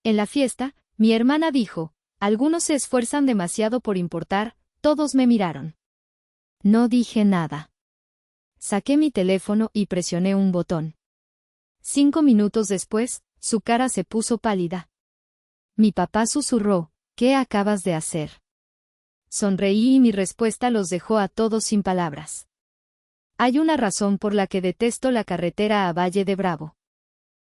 En la fiesta, mi hermana dijo, algunos se esfuerzan demasiado por importar, todos me miraron. No dije nada. Saqué mi teléfono y presioné un botón. 5 minutos después, su cara se puso pálida. Mi papá susurró, ¿qué acabas de hacer? Sonreí y mi respuesta los dejó a todos sin palabras. Hay una razón por la que detesto la carretera a Valle de Bravo.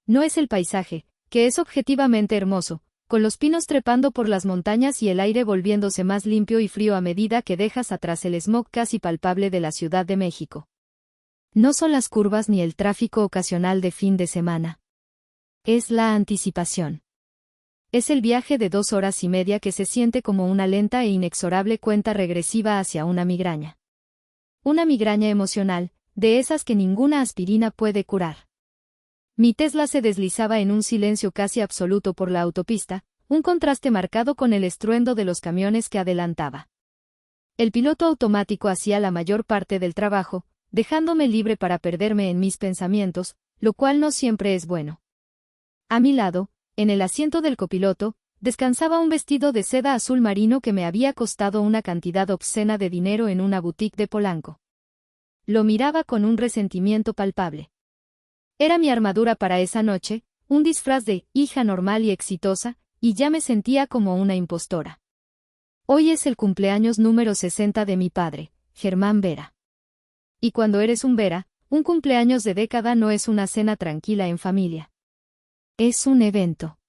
No es el paisaje, que es objetivamente hermoso, con los pinos trepando por las montañas y el aire volviéndose más limpio y frío a medida que dejas atrás el smog casi palpable de la Ciudad de México. No son las curvas ni el tráfico ocasional de fin de semana. Es la anticipación. Es el viaje de 2 horas y media que se siente como una lenta e inexorable cuenta regresiva hacia una migraña. Una migraña emocional, de esas que ninguna aspirina puede curar. Mi Tesla se deslizaba en un silencio casi absoluto por la autopista, un contraste marcado con el estruendo de los camiones que adelantaba. El piloto automático hacía la mayor parte del trabajo, dejándome libre para perderme en mis pensamientos, lo cual no siempre es bueno. A mi lado, en el asiento del copiloto, descansaba un vestido de seda azul marino que me había costado una cantidad obscena de dinero en una boutique de Polanco. Lo miraba con un resentimiento palpable. Era mi armadura para esa noche, un disfraz de hija normal y exitosa, y ya me sentía como una impostora. Hoy es el cumpleaños número 60 de mi padre, Germán Vera. Y cuando eres un Vera, un cumpleaños de década no es una cena tranquila en familia. Es un evento.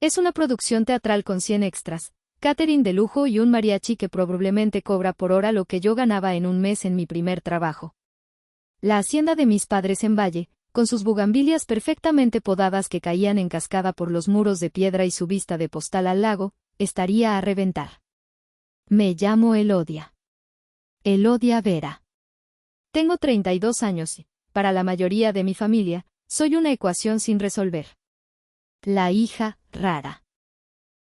Es una producción teatral con 100 extras, catering de lujo y un mariachi que probablemente cobra por hora lo que yo ganaba en un mes en mi primer trabajo. La hacienda de mis padres en Valle, con sus bugambilias perfectamente podadas que caían en cascada por los muros de piedra y su vista de postal al lago, estaría a reventar. Me llamo Elodia. Elodia Vera. Tengo 32 años y, para la mayoría de mi familia, soy una ecuación sin resolver. La hija rara.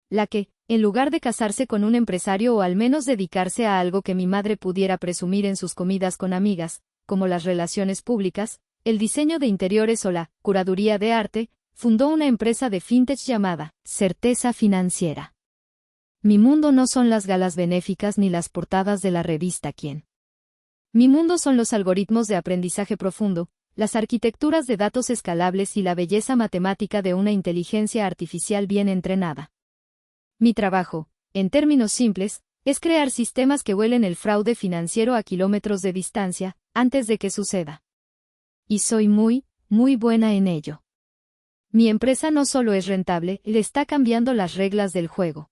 La que, en lugar de casarse con un empresario o al menos dedicarse a algo que mi madre pudiera presumir en sus comidas con amigas, como las relaciones públicas, el diseño de interiores o la curaduría de arte, fundó una empresa de fintech llamada Certeza Financiera. Mi mundo no son las galas benéficas ni las portadas de la revista Quién. Mi mundo son los algoritmos de aprendizaje profundo, las arquitecturas de datos escalables y la belleza matemática de una inteligencia artificial bien entrenada. Mi trabajo, en términos simples, es crear sistemas que huelen el fraude financiero a kilómetros de distancia, antes de que suceda. Y soy muy, muy buena en ello. Mi empresa no solo es rentable, le está cambiando las reglas del juego.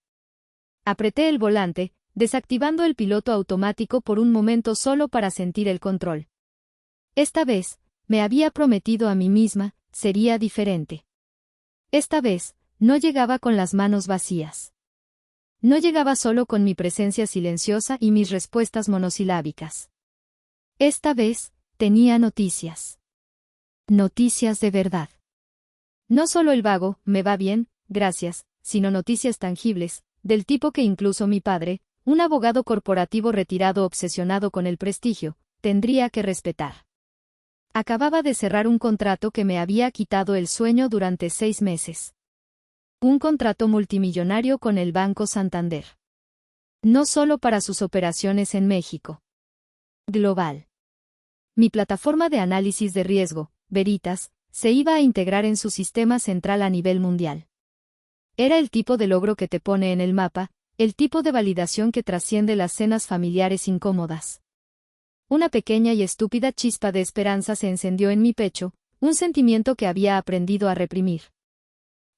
Apreté el volante, desactivando el piloto automático por un momento solo para sentir el control. Esta vez, me había prometido a mí misma, sería diferente. Esta vez, no llegaba con las manos vacías. No llegaba solo con mi presencia silenciosa y mis respuestas monosilábicas. Esta vez, tenía noticias. Noticias de verdad. No solo el vago, me va bien, gracias, sino noticias tangibles, del tipo que incluso mi padre, un abogado corporativo retirado obsesionado con el prestigio, tendría que respetar. Acababa de cerrar un contrato que me había quitado el sueño durante 6 meses. Un contrato multimillonario con el Banco Santander. No solo para sus operaciones en México. Global. Mi plataforma de análisis de riesgo, Veritas, se iba a integrar en su sistema central a nivel mundial. Era el tipo de logro que te pone en el mapa, el tipo de validación que trasciende las cenas familiares incómodas. Una pequeña y estúpida chispa de esperanza se encendió en mi pecho, un sentimiento que había aprendido a reprimir.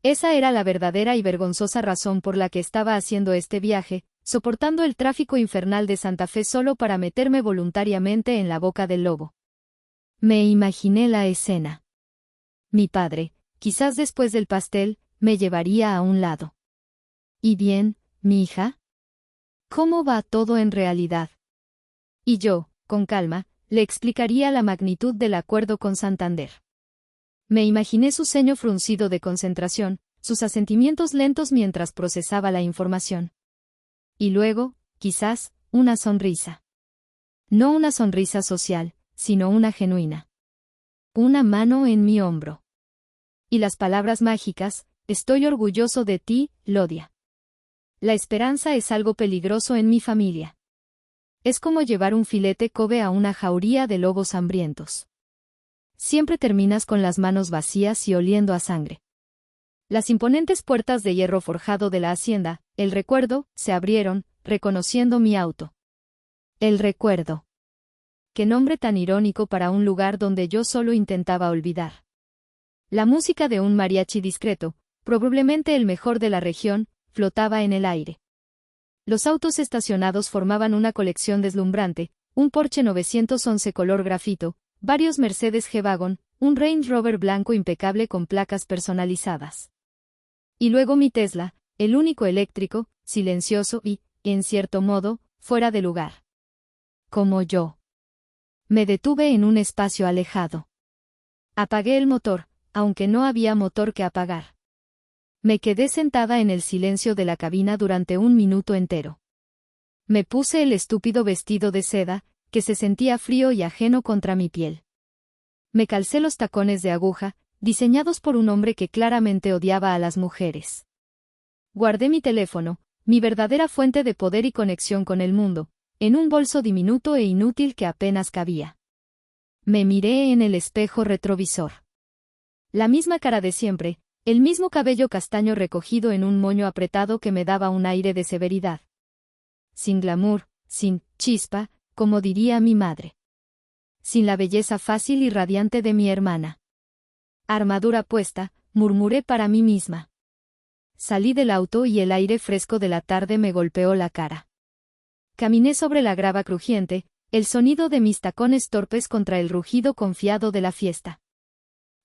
Esa era la verdadera y vergonzosa razón por la que estaba haciendo este viaje, soportando el tráfico infernal de Santa Fe solo para meterme voluntariamente en la boca del lobo. Me imaginé la escena. Mi padre, quizás después del pastel, me llevaría a un lado. ¿Y bien, mi hija? ¿Cómo va todo en realidad? Y yo, con calma, le explicaría la magnitud del acuerdo con Santander. Me imaginé su ceño fruncido de concentración, sus asentimientos lentos mientras procesaba la información. Y luego, quizás, una sonrisa. No una sonrisa social, sino una genuina. Una mano en mi hombro. Y las palabras mágicas, estoy orgulloso de ti, Lodia. La esperanza es algo peligroso en mi familia. Es como llevar un filete Kobe a una jauría de lobos hambrientos. Siempre terminas con las manos vacías y oliendo a sangre. Las imponentes puertas de hierro forjado de la hacienda, el recuerdo, se abrieron, reconociendo mi auto. El recuerdo. Qué nombre tan irónico para un lugar donde yo solo intentaba olvidar. La música de un mariachi discreto, probablemente el mejor de la región, flotaba en el aire. Los autos estacionados formaban una colección deslumbrante, un Porsche 911 color grafito, varios Mercedes G-Wagon, un Range Rover blanco impecable con placas personalizadas. Y luego mi Tesla, el único eléctrico, silencioso y, en cierto modo, fuera de lugar. Como yo. Me detuve en un espacio alejado. Apagué el motor, aunque no había motor que apagar. Me quedé sentada en el silencio de la cabina durante un minuto entero. Me puse el estúpido vestido de seda, que se sentía frío y ajeno contra mi piel. Me calcé los tacones de aguja, diseñados por un hombre que claramente odiaba a las mujeres. Guardé mi teléfono, mi verdadera fuente de poder y conexión con el mundo, en un bolso diminuto e inútil que apenas cabía. Me miré en el espejo retrovisor. La misma cara de siempre, el mismo cabello castaño recogido en un moño apretado que me daba un aire de severidad. Sin glamour, sin chispa, como diría mi madre. Sin la belleza fácil y radiante de mi hermana. Armadura puesta, murmuré para mí misma. Salí del auto y el aire fresco de la tarde me golpeó la cara. Caminé sobre la grava crujiente, el sonido de mis tacones torpes contra el rugido confiado de la fiesta.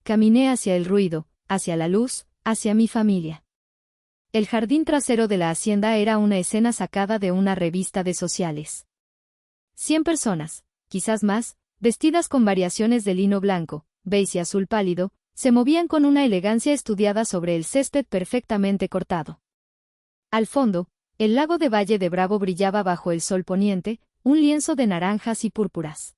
Caminé hacia el ruido, hacia la luz, hacia mi familia. El jardín trasero de la hacienda era una escena sacada de una revista de sociales. 100 personas, quizás más, vestidas con variaciones de lino blanco, beige y azul pálido, se movían con una elegancia estudiada sobre el césped perfectamente cortado. Al fondo, el lago de Valle de Bravo brillaba bajo el sol poniente, un lienzo de naranjas y púrpuras.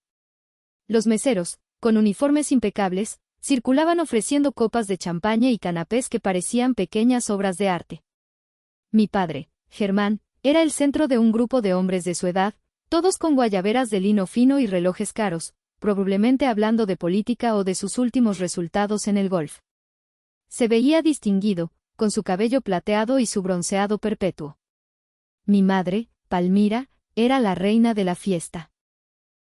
Los meseros, con uniformes impecables, circulaban ofreciendo copas de champaña y canapés que parecían pequeñas obras de arte. Mi padre, Germán, era el centro de un grupo de hombres de su edad, todos con guayaberas de lino fino y relojes caros, probablemente hablando de política o de sus últimos resultados en el golf. Se veía distinguido, con su cabello plateado y su bronceado perpetuo. Mi madre, Palmira, era la reina de la fiesta.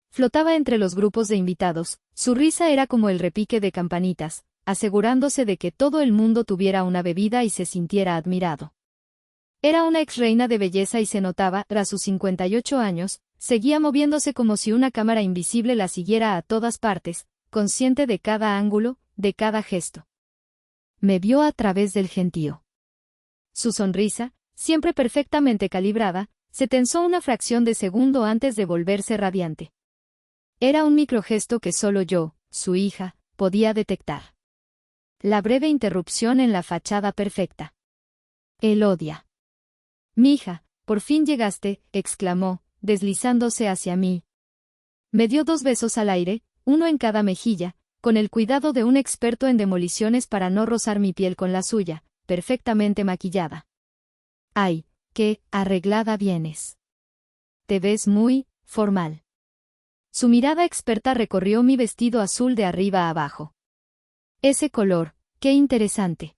Flotaba entre los grupos de invitados, su risa era como el repique de campanitas, asegurándose de que todo el mundo tuviera una bebida y se sintiera admirado. Era una ex reina de belleza y se notaba, tras sus 58 años, seguía moviéndose como si una cámara invisible la siguiera a todas partes, consciente de cada ángulo, de cada gesto. Me vio a través del gentío. Su sonrisa, siempre perfectamente calibrada, se tensó una fracción de segundo antes de volverse radiante. Era un microgesto que solo yo, su hija, podía detectar. La breve interrupción en la fachada perfecta. Elodia. «Mija, por fin llegaste», exclamó, deslizándose hacia mí. Me dio 2 besos al aire, uno en cada mejilla, con el cuidado de un experto en demoliciones para no rozar mi piel con la suya, perfectamente maquillada. «Ay, qué arreglada vienes. Te ves muy formal». Su mirada experta recorrió mi vestido azul de arriba a abajo. «Ese color, qué interesante.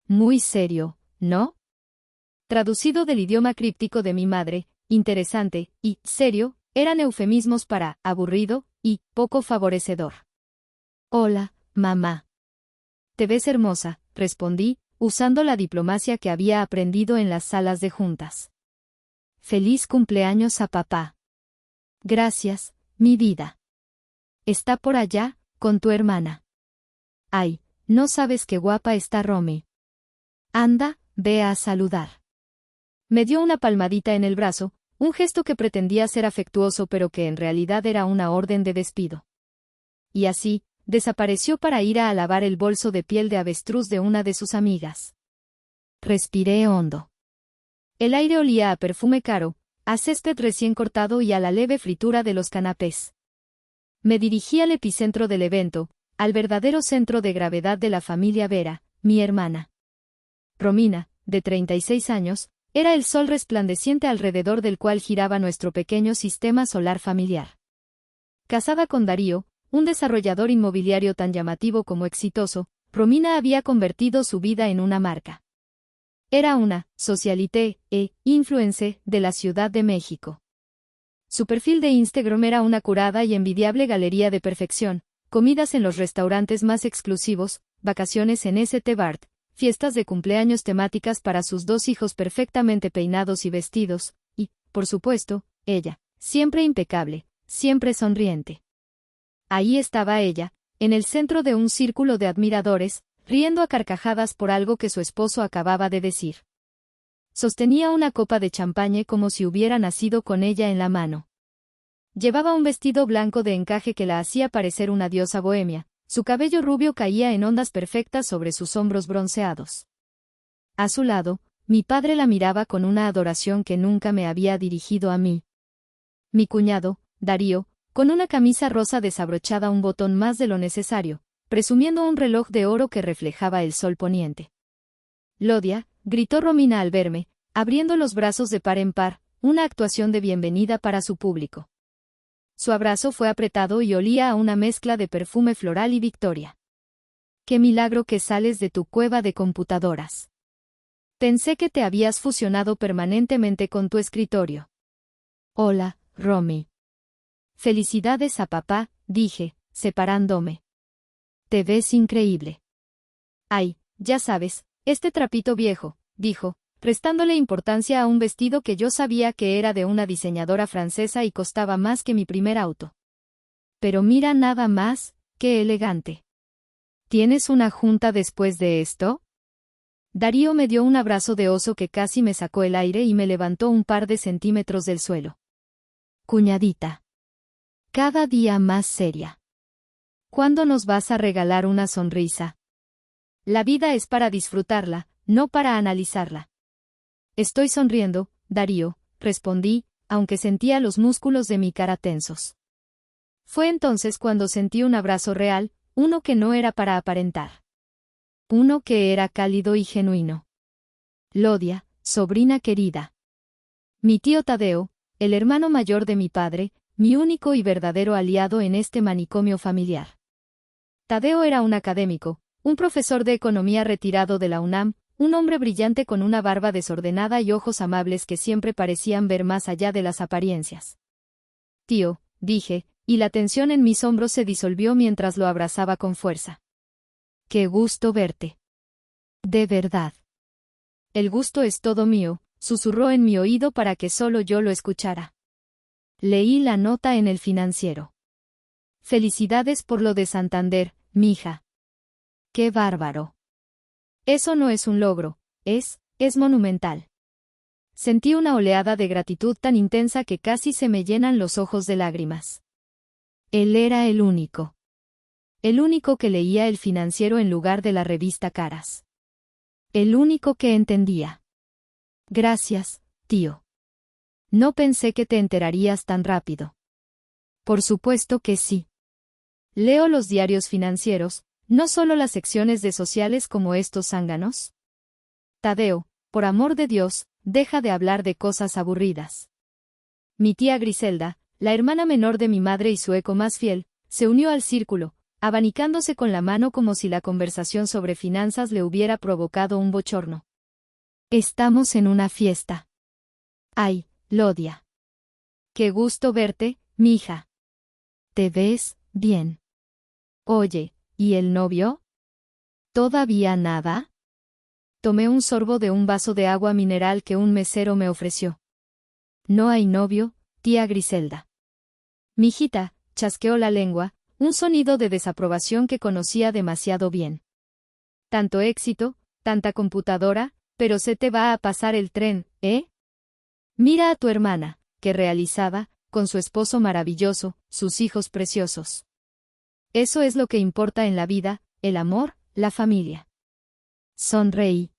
Muy serio, ¿no?». Traducido del idioma críptico de mi madre, interesante y serio eran eufemismos para aburrido y poco favorecedor. «Hola, mamá». «Te ves hermosa», respondí, usando la diplomacia que había aprendido en las salas de juntas. «Feliz cumpleaños a papá». «Gracias, mi vida. Está por allá, con tu hermana». «Ay, no sabes qué guapa está Romy. Anda, ve a saludar». Me dio una palmadita en el brazo, un gesto que pretendía ser afectuoso pero que en realidad era una orden de despido. Y así, desapareció para ir a lavar el bolso de piel de avestruz de una de sus amigas. Respiré hondo. El aire olía a perfume caro, a césped recién cortado y a la leve fritura de los canapés. Me dirigí al epicentro del evento, al verdadero centro de gravedad de la familia Vera, mi hermana. Romina, de 36 años, era el sol resplandeciente alrededor del cual giraba nuestro pequeño sistema solar familiar. Casada con Darío, un desarrollador inmobiliario tan llamativo como exitoso, Romina había convertido su vida en una marca. Era una socialité e influencer de la Ciudad de México. Su perfil de Instagram era una curada y envidiable galería de perfección, comidas en los restaurantes más exclusivos, vacaciones en St. Bart, fiestas de cumpleaños temáticas para sus 2 hijos perfectamente peinados y vestidos, y, por supuesto, ella, siempre impecable, siempre sonriente. Ahí estaba ella, en el centro de un círculo de admiradores, riendo a carcajadas por algo que su esposo acababa de decir. Sostenía una copa de champagne como si hubiera nacido con ella en la mano. Llevaba un vestido blanco de encaje que la hacía parecer una diosa bohemia, su cabello rubio caía en ondas perfectas sobre sus hombros bronceados. A su lado, mi padre la miraba con una adoración que nunca me había dirigido a mí. Mi cuñado, Darío, con una camisa rosa desabrochada un botón más de lo necesario, presumiendo un reloj de oro que reflejaba el sol poniente. Lodia, gritó Romina al verme, abriendo los brazos de par en par, una actuación de bienvenida para su público. Su abrazo fue apretado y olía a una mezcla de perfume floral y victoria. ¡Qué milagro que sales de tu cueva de computadoras! Pensé que te habías fusionado permanentemente con tu escritorio. Hola, Romy. Felicidades a papá, dije, separándome. Te ves increíble. Ay, ya sabes, este trapito viejo, dijo, restándole importancia a un vestido que yo sabía que era de una diseñadora francesa y costaba más que mi primer auto. Pero mira nada más, qué elegante. ¿Tienes una junta después de esto? Darío me dio un abrazo de oso que casi me sacó el aire y me levantó un par de centímetros del suelo. Cuñadita. Cada día más seria. ¿Cuándo nos vas a regalar una sonrisa? La vida es para disfrutarla, no para analizarla. Estoy sonriendo, Darío, respondí, aunque sentía los músculos de mi cara tensos. Fue entonces cuando sentí un abrazo real, uno que no era para aparentar. Uno que era cálido y genuino. Lodia, sobrina querida. Mi tío Tadeo, el hermano mayor de mi padre, mi único y verdadero aliado en este manicomio familiar. Tadeo era un académico, un profesor de economía retirado de la UNAM, un hombre brillante con una barba desordenada y ojos amables que siempre parecían ver más allá de las apariencias. Tío, dije, y la tensión en mis hombros se disolvió mientras lo abrazaba con fuerza. Qué gusto verte. De verdad. El gusto es todo mío, susurró en mi oído para que solo yo lo escuchara. Leí la nota en el Financiero. Felicidades por lo de Santander, mija. ¡Qué bárbaro! Eso no es un logro, es monumental. Sentí una oleada de gratitud tan intensa que casi se me llenan los ojos de lágrimas. Él era el único. El único que leía el Financiero en lugar de la revista Caras. El único que entendía. Gracias, tío. No pensé que te enterarías tan rápido. Por supuesto que sí. Leo los diarios financieros, no solo las secciones de sociales como estos zánganos. Tadeo, por amor de Dios, deja de hablar de cosas aburridas. Mi tía Griselda, la hermana menor de mi madre y su eco más fiel, se unió al círculo, abanicándose con la mano como si la conversación sobre finanzas le hubiera provocado un bochorno. Estamos en una fiesta. Ay, Lodia. Qué gusto verte, mija. Te ves bien. Oye, ¿y el novio? ¿Todavía nada? Tomé un sorbo de un vaso de agua mineral que un mesero me ofreció. No hay novio, tía Griselda. Mijita, chasqueó la lengua, un sonido de desaprobación que conocía demasiado bien. Tanto éxito, tanta computadora, pero se te va a pasar el tren, ¿eh? Mira a tu hermana, que realizaba, con su esposo maravilloso, sus hijos preciosos. Eso es lo que importa en la vida, el amor, la familia. Sonreí.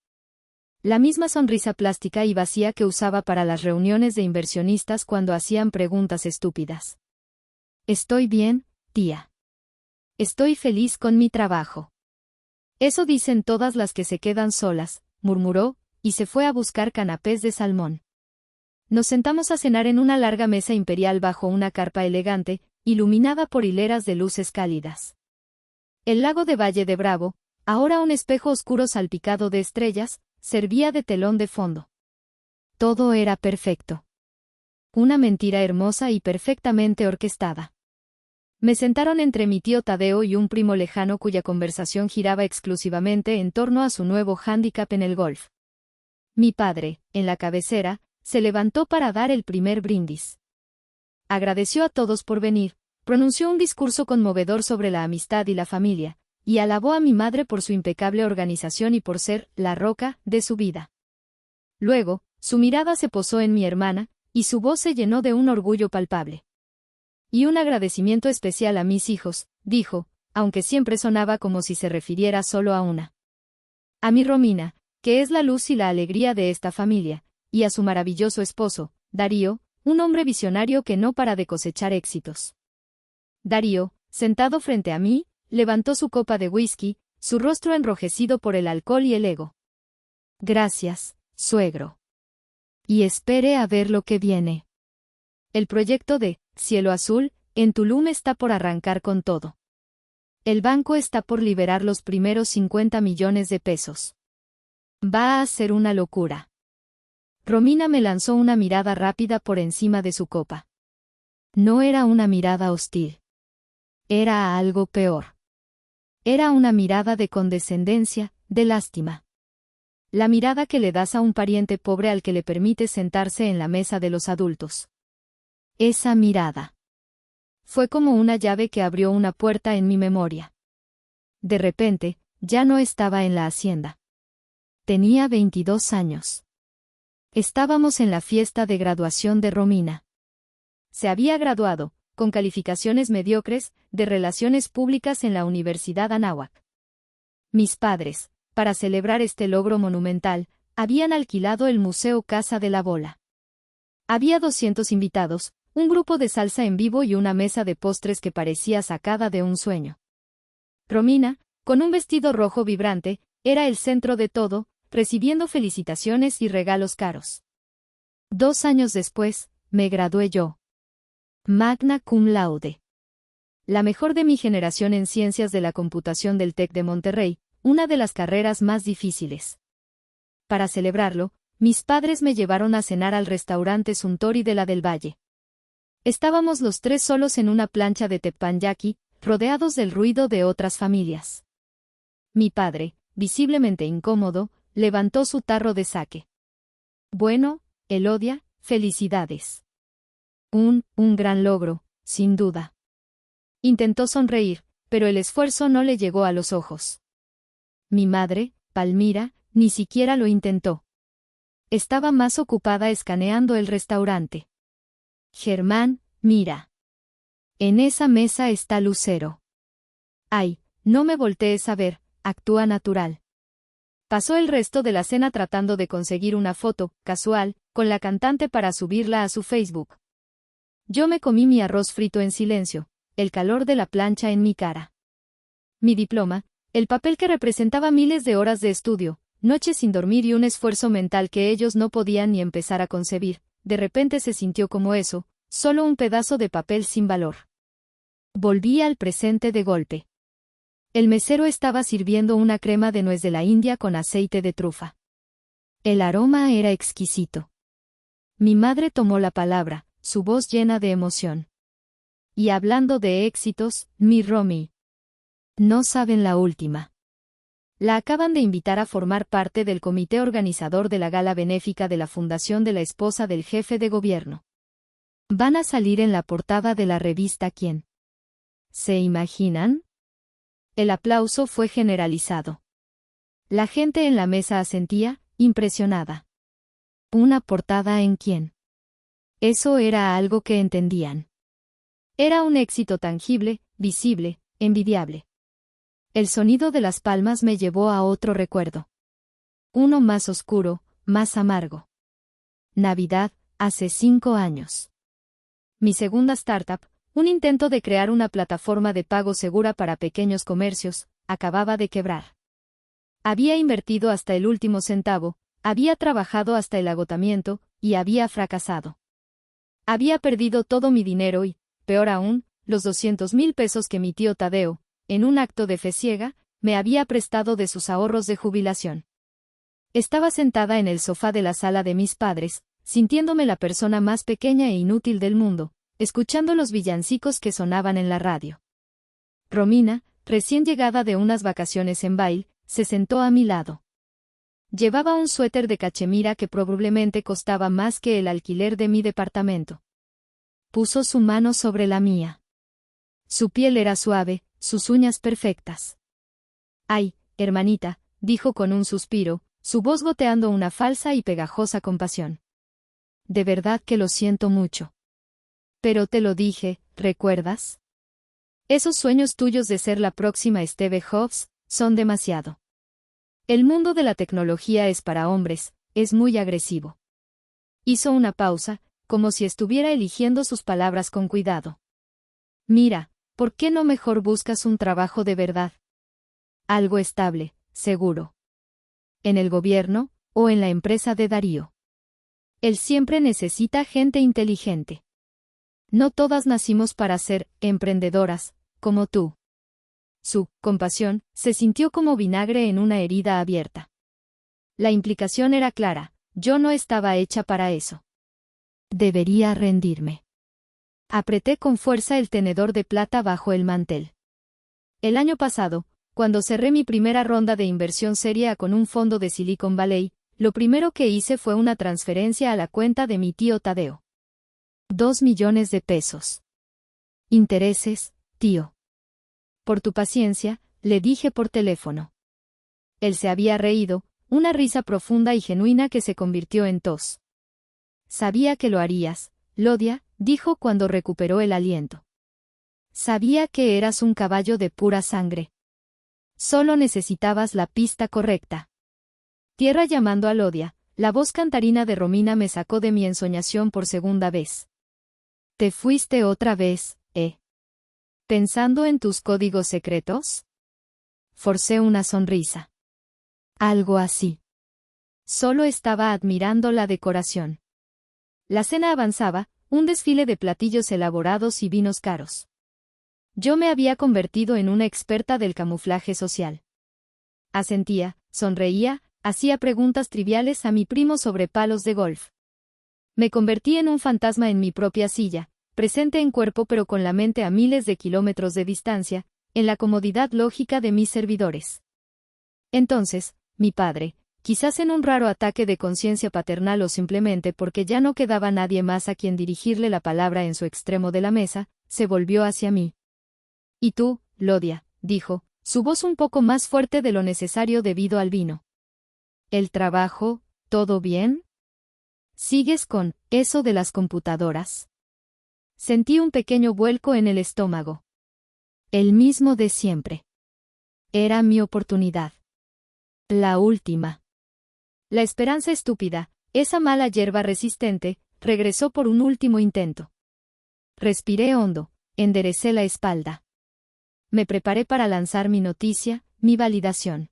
La misma sonrisa plástica y vacía que usaba para las reuniones de inversionistas cuando hacían preguntas estúpidas. Estoy bien, tía. Estoy feliz con mi trabajo. Eso dicen todas las que se quedan solas, murmuró, y se fue a buscar canapés de salmón. Nos sentamos a cenar en una larga mesa imperial bajo una carpa elegante, iluminada por hileras de luces cálidas. El lago de Valle de Bravo, ahora un espejo oscuro salpicado de estrellas, servía de telón de fondo. Todo era perfecto. Una mentira hermosa y perfectamente orquestada. Me sentaron entre mi tío Tadeo y un primo lejano cuya conversación giraba exclusivamente en torno a su nuevo hándicap en el golf. Mi padre, en la cabecera, se levantó para dar el primer brindis. Agradeció a todos por venir, pronunció un discurso conmovedor sobre la amistad y la familia, y alabó a mi madre por su impecable organización y por ser la roca de su vida. Luego, su mirada se posó en mi hermana, y su voz se llenó de un orgullo palpable. Y un agradecimiento especial a mis hijos, dijo, aunque siempre sonaba como si se refiriera solo a una. A mi Romina, que es la luz y la alegría de esta familia, y a su maravilloso esposo, Darío, un hombre visionario que no para de cosechar éxitos. Darío, sentado frente a mí, levantó su copa de whisky, su rostro enrojecido por el alcohol y el ego. Gracias, suegro. Y espere a ver lo que viene. El proyecto de Cielo Azul en Tulum está por arrancar con todo. El banco está por liberar los primeros 50 millones de pesos. Va a ser una locura. Romina me lanzó una mirada rápida por encima de su copa. No era una mirada hostil. Era algo peor. Era una mirada de condescendencia, de lástima. La mirada que le das a un pariente pobre al que le permites sentarse en la mesa de los adultos. Esa mirada. Fue como una llave que abrió una puerta en mi memoria. De repente, ya no estaba en la hacienda. Tenía 22 años. Estábamos en la fiesta de graduación de Romina. Se había graduado, con calificaciones mediocres, de Relaciones Públicas en la Universidad Anáhuac. Mis padres, para celebrar este logro monumental, habían alquilado el Museo Casa de la Bola. Había 200 invitados, un grupo de salsa en vivo y una mesa de postres que parecía sacada de un sueño. Romina, con un vestido rojo vibrante, era el centro de todo, recibiendo felicitaciones y regalos caros. 2 años después, me gradué yo. Magna cum laude. La mejor de mi generación en Ciencias de la Computación del TEC de Monterrey, una de las carreras más difíciles. Para celebrarlo, mis padres me llevaron a cenar al restaurante Suntory de la del Valle. Estábamos los tres solos en una plancha de teppanyaki, rodeados del ruido de otras familias. Mi padre, visiblemente incómodo, levantó su tarro de sake. Bueno, Elodia, felicidades. Un gran logro, sin duda. Intentó sonreír, pero el esfuerzo no le llegó a los ojos. Mi madre, Palmira, ni siquiera lo intentó. Estaba más ocupada escaneando el restaurante. Germán, mira. En esa mesa está Lucero. Ay, no me voltees a ver, actúa natural. Pasó el resto de la cena tratando de conseguir una foto, casual, con la cantante para subirla a su Facebook. Yo me comí mi arroz frito en silencio, el calor de la plancha en mi cara. Mi diploma, el papel que representaba miles de horas de estudio, noches sin dormir y un esfuerzo mental que ellos no podían ni empezar a concebir, de repente se sintió como eso, solo un pedazo de papel sin valor. Volví al presente de golpe. El mesero estaba sirviendo una crema de nuez de la India con aceite de trufa. El aroma era exquisito. Mi madre tomó la palabra, su voz llena de emoción. Y hablando de éxitos, mi Romy. No saben la última. La acaban de invitar a formar parte del comité organizador de la gala benéfica de la fundación de la esposa del jefe de gobierno. Van a salir en la portada de la revista ¿Quién? ¿Se imaginan? El aplauso fue generalizado. La gente en la mesa asentía, impresionada. ¿Una portada en quién? Eso era algo que entendían. Era un éxito tangible, visible, envidiable. El sonido de las palmas me llevó a otro recuerdo. Uno más oscuro, más amargo. Navidad, hace 5 años. Mi segunda startup, un intento de crear una plataforma de pago segura para pequeños comercios, acababa de quebrar. Había invertido hasta el último centavo, había trabajado hasta el agotamiento, y había fracasado. Había perdido todo mi dinero y, peor aún, los 200,000 pesos que mi tío Tadeo, en un acto de fe ciega, me había prestado de sus ahorros de jubilación. Estaba sentada en el sofá de la sala de mis padres, sintiéndome la persona más pequeña e inútil del mundo, escuchando los villancicos que sonaban en la radio. Romina, recién llegada de unas vacaciones en Vail, se sentó a mi lado. Llevaba un suéter de cachemira que probablemente costaba más que el alquiler de mi departamento. Puso su mano sobre la mía. Su piel era suave, sus uñas perfectas. «Ay, hermanita», dijo con un suspiro, su voz goteando una falsa y pegajosa compasión. «De verdad que lo siento mucho. Pero te lo dije, ¿recuerdas? Esos sueños tuyos de ser la próxima Steve Jobs son demasiado. El mundo de la tecnología es para hombres, es muy agresivo». Hizo una pausa, como si estuviera eligiendo sus palabras con cuidado. «Mira, ¿por qué no mejor buscas un trabajo de verdad? Algo estable, seguro. En el gobierno, o en la empresa de Darío. Él siempre necesita gente inteligente. No todas nacimos para ser emprendedoras, como tú». Su compasión se sintió como vinagre en una herida abierta. La implicación era clara, yo no estaba hecha para eso. Debería rendirme. Apreté con fuerza el tenedor de plata bajo el mantel. El año pasado, cuando cerré mi primera ronda de inversión seria con un fondo de Silicon Valley, lo primero que hice fue una transferencia a la cuenta de mi tío Tadeo. 2 millones de pesos. Intereses, tío. Por tu paciencia, le dije por teléfono. Él se había reído, una risa profunda y genuina que se convirtió en tos. Sabía que lo harías, Lodia, dijo cuando recuperó el aliento. Sabía que eras un caballo de pura sangre. Solo necesitabas la pista correcta. Tierra llamando a Lodia, la voz cantarina de Romina me sacó de mi ensoñación por segunda vez. ¿Te fuiste otra vez, pensando en tus códigos secretos? Forcé una sonrisa. Algo así. Solo estaba admirando la decoración. La cena avanzaba, un desfile de platillos elaborados y vinos caros. Yo me había convertido en una experta del camuflaje social. Asentía, sonreía, hacía preguntas triviales a mi primo sobre palos de golf. Me convertí en un fantasma en mi propia silla, presente en cuerpo pero con la mente a miles de kilómetros de distancia, en la comodidad lógica de mis servidores. Entonces, mi padre, quizás en un raro ataque de conciencia paternal o simplemente porque ya no quedaba nadie más a quien dirigirle la palabra en su extremo de la mesa, se volvió hacia mí. «¿Y tú, Lodia?», dijo, su voz un poco más fuerte de lo necesario debido al vino. «¿El trabajo, todo bien? ¿Sigues con eso de las computadoras?». Sentí un pequeño vuelco en el estómago. El mismo de siempre. Era mi oportunidad. La última. La esperanza estúpida, esa mala hierba resistente, regresó por un último intento. Respiré hondo, enderecé la espalda. Me preparé para lanzar mi noticia, mi validación.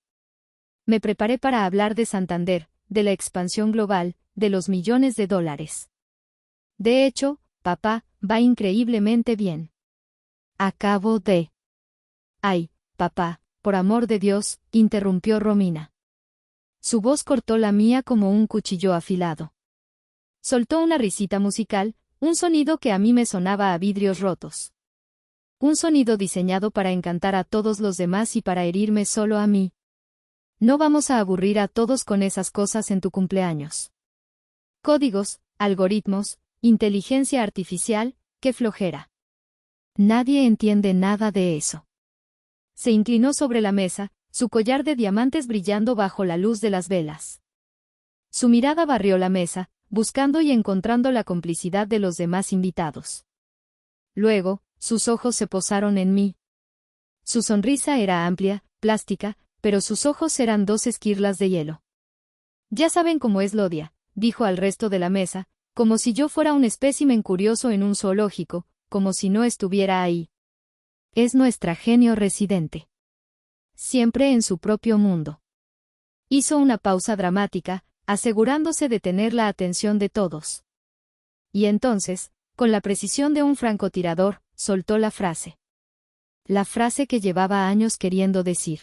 Me preparé para hablar de Santander, de la expansión global, de los millones de dólares. De hecho, papá, va increíblemente bien. Acabo de... Ay, papá, por amor de Dios, interrumpió Romina. Su voz cortó la mía como un cuchillo afilado. Soltó una risita musical, un sonido que a mí me sonaba a vidrios rotos. Un sonido diseñado para encantar a todos los demás y para herirme solo a mí. No vamos a aburrir a todos con esas cosas en tu cumpleaños. Códigos, algoritmos, inteligencia artificial, qué flojera. Nadie entiende nada de eso. Se inclinó sobre la mesa, su collar de diamantes brillando bajo la luz de las velas. Su mirada barrió la mesa, buscando y encontrando la complicidad de los demás invitados. Luego, sus ojos se posaron en mí. Su sonrisa era amplia, plástica, pero sus ojos eran 2 esquirlas de hielo. Ya saben cómo es Lodia, dijo al resto de la mesa, como si yo fuera un espécimen curioso en un zoológico, como si no estuviera ahí. Es nuestra genio residente. Siempre en su propio mundo. Hizo una pausa dramática, asegurándose de tener la atención de todos. Y entonces, con la precisión de un francotirador, soltó la frase. La frase que llevaba años queriendo decir.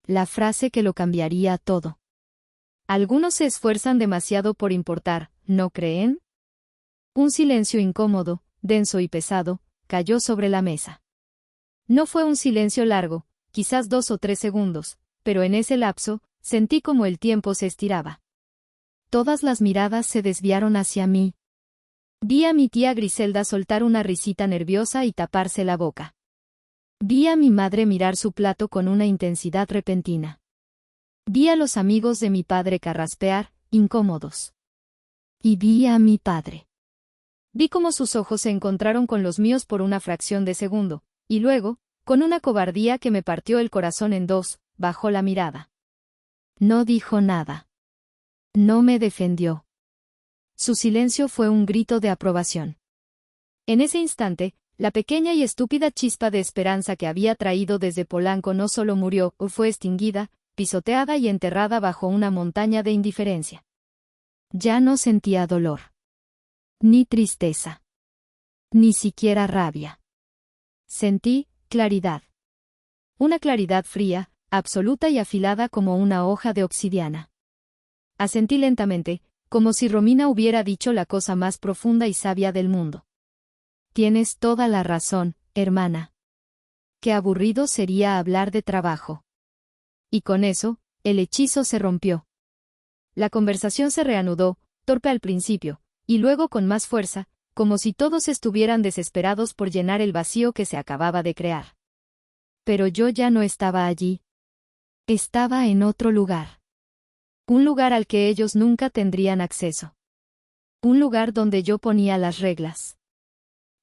La frase que lo cambiaría todo. Algunos se esfuerzan demasiado por importar, ¿no creen? Un silencio incómodo, denso y pesado, cayó sobre la mesa. No fue un silencio largo, quizás 2 o 3 segundos, pero en ese lapso, sentí como el tiempo se estiraba. Todas las miradas se desviaron hacia mí. Vi a mi tía Griselda soltar una risita nerviosa y taparse la boca. Vi a mi madre mirar su plato con una intensidad repentina. Vi a los amigos de mi padre carraspear, incómodos. Y vi a mi padre. Vi cómo sus ojos se encontraron con los míos por una fracción de segundo, y luego, con una cobardía que me partió el corazón en dos, bajó la mirada. No dijo nada. No me defendió. Su silencio fue un grito de aprobación. En ese instante, la pequeña y estúpida chispa de esperanza que había traído desde Polanco no solo murió, fue extinguida, pisoteada y enterrada bajo una montaña de indiferencia. Ya no sentía dolor. Ni tristeza. Ni siquiera rabia. Sentí claridad. Una claridad fría, absoluta y afilada como una hoja de obsidiana. Asentí lentamente, como si Romina hubiera dicho la cosa más profunda y sabia del mundo. Tienes toda la razón, hermana. Qué aburrido sería hablar de trabajo. Y con eso, el hechizo se rompió. La conversación se reanudó, torpe al principio, y luego con más fuerza, como si todos estuvieran desesperados por llenar el vacío que se acababa de crear. Pero yo ya no estaba allí. Estaba en otro lugar. Un lugar al que ellos nunca tendrían acceso. Un lugar donde yo ponía las reglas.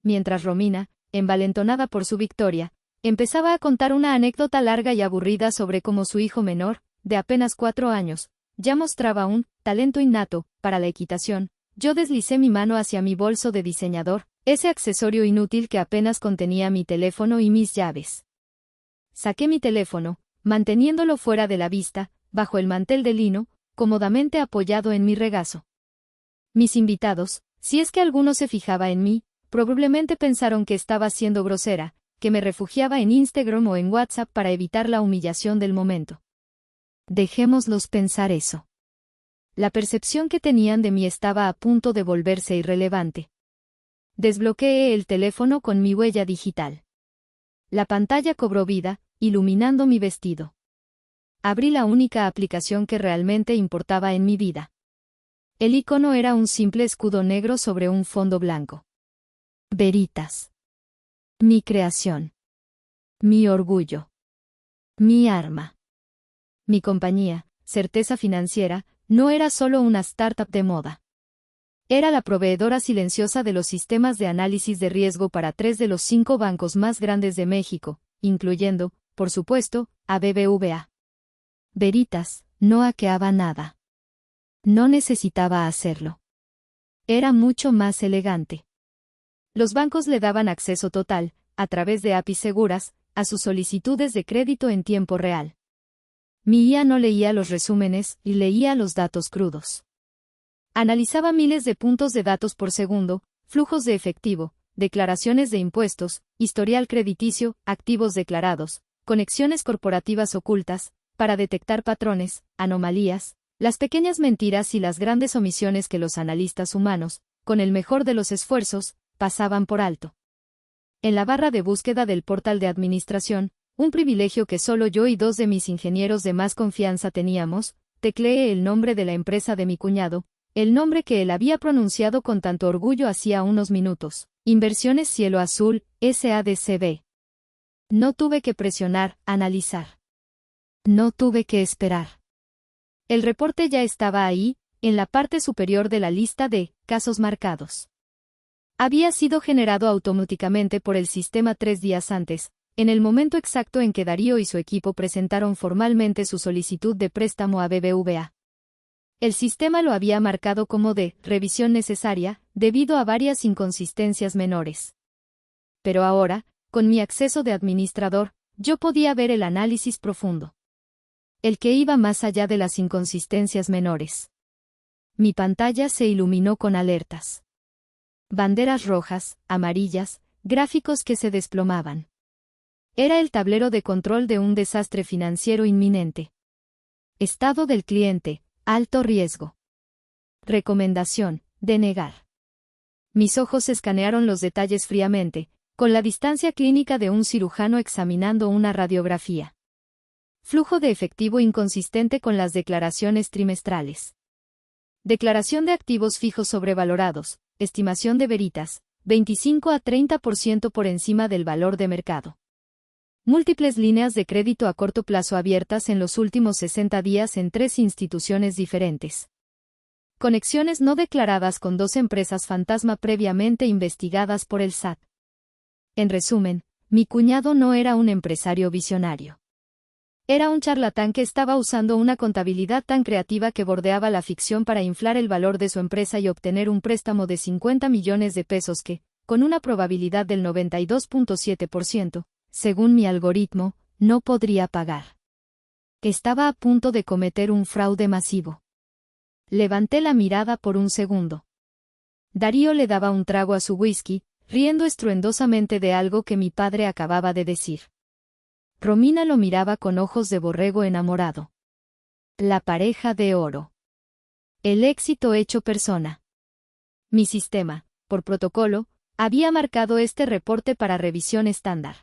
Mientras Romina, envalentonada por su victoria, empezaba a contar una anécdota larga y aburrida sobre cómo su hijo menor, de apenas 4 años, ya mostraba un talento innato para la equitación, yo deslicé mi mano hacia mi bolso de diseñador, ese accesorio inútil que apenas contenía mi teléfono y mis llaves. Saqué mi teléfono, manteniéndolo fuera de la vista, bajo el mantel de lino, cómodamente apoyado en mi regazo. Mis invitados, si es que alguno se fijaba en mí, probablemente pensaron que estaba siendo grosera, que me refugiaba en Instagram o en WhatsApp para evitar la humillación del momento. Dejémoslos pensar eso. La percepción que tenían de mí estaba a punto de volverse irrelevante. Desbloqueé el teléfono con mi huella digital. La pantalla cobró vida, iluminando mi vestido. Abrí la única aplicación que realmente importaba en mi vida. El icono era un simple escudo negro sobre un fondo blanco. Veritas. Mi creación. Mi orgullo. Mi arma. Mi compañía, Certeza Financiera, no era solo una startup de moda. Era la proveedora silenciosa de los sistemas de análisis de riesgo para 3 de los 5 bancos más grandes de México, incluyendo, por supuesto, a BBVA. Veritas no hackeaba nada. No necesitaba hacerlo. Era mucho más elegante. Los bancos le daban acceso total, a través de APIs seguras, a sus solicitudes de crédito en tiempo real. Mi IA no leía los resúmenes y leía los datos crudos. Analizaba miles de puntos de datos por segundo, flujos de efectivo, declaraciones de impuestos, historial crediticio, activos declarados, conexiones corporativas ocultas, para detectar patrones, anomalías, las pequeñas mentiras y las grandes omisiones que los analistas humanos, con el mejor de los esfuerzos, pasaban por alto. En la barra de búsqueda del portal de administración, un privilegio que solo yo y 2 de mis ingenieros de más confianza teníamos, tecleé el nombre de la empresa de mi cuñado, el nombre que él había pronunciado con tanto orgullo hacía unos minutos, Inversiones Cielo Azul, SADCB. No tuve que presionar, analizar. No tuve que esperar. El reporte ya estaba ahí, en la parte superior de la lista de casos marcados. Había sido generado automáticamente por el sistema 3 días antes, en el momento exacto en que Darío y su equipo presentaron formalmente su solicitud de préstamo a BBVA. El sistema lo había marcado como de revisión necesaria, debido a varias inconsistencias menores. Pero ahora, con mi acceso de administrador, yo podía ver el análisis profundo. el que iba más allá de las inconsistencias menores. Mi pantalla se iluminó con alertas. Banderas rojas, amarillas, gráficos que se desplomaban. Era el tablero de control de un desastre financiero inminente. Estado del cliente, alto riesgo. Recomendación, denegar. Mis ojos escanearon los detalles fríamente, con la distancia clínica de un cirujano examinando una radiografía. Flujo de efectivo inconsistente con las declaraciones trimestrales. Declaración de activos fijos sobrevalorados, estimación de Veritas, 25 a 30% por encima del valor de mercado. Múltiples líneas de crédito a corto plazo abiertas en los últimos 60 días en 3 instituciones diferentes. Conexiones no declaradas con 2 empresas fantasma previamente investigadas por el SAT. En resumen, mi cuñado no era un empresario visionario. Era un charlatán que estaba usando una contabilidad tan creativa que bordeaba la ficción para inflar el valor de su empresa y obtener un préstamo de 50 millones de pesos que, con una probabilidad del 92.7%, según mi algoritmo, no podría pagar. Estaba a punto de cometer un fraude masivo. Levanté la mirada por un segundo. Darío le daba un trago a su whisky, riendo estruendosamente de algo que mi padre acababa de decir. Romina lo miraba con ojos de borrego enamorado. La pareja de oro. El éxito hecho persona. Mi sistema, por protocolo, había marcado este reporte para revisión estándar.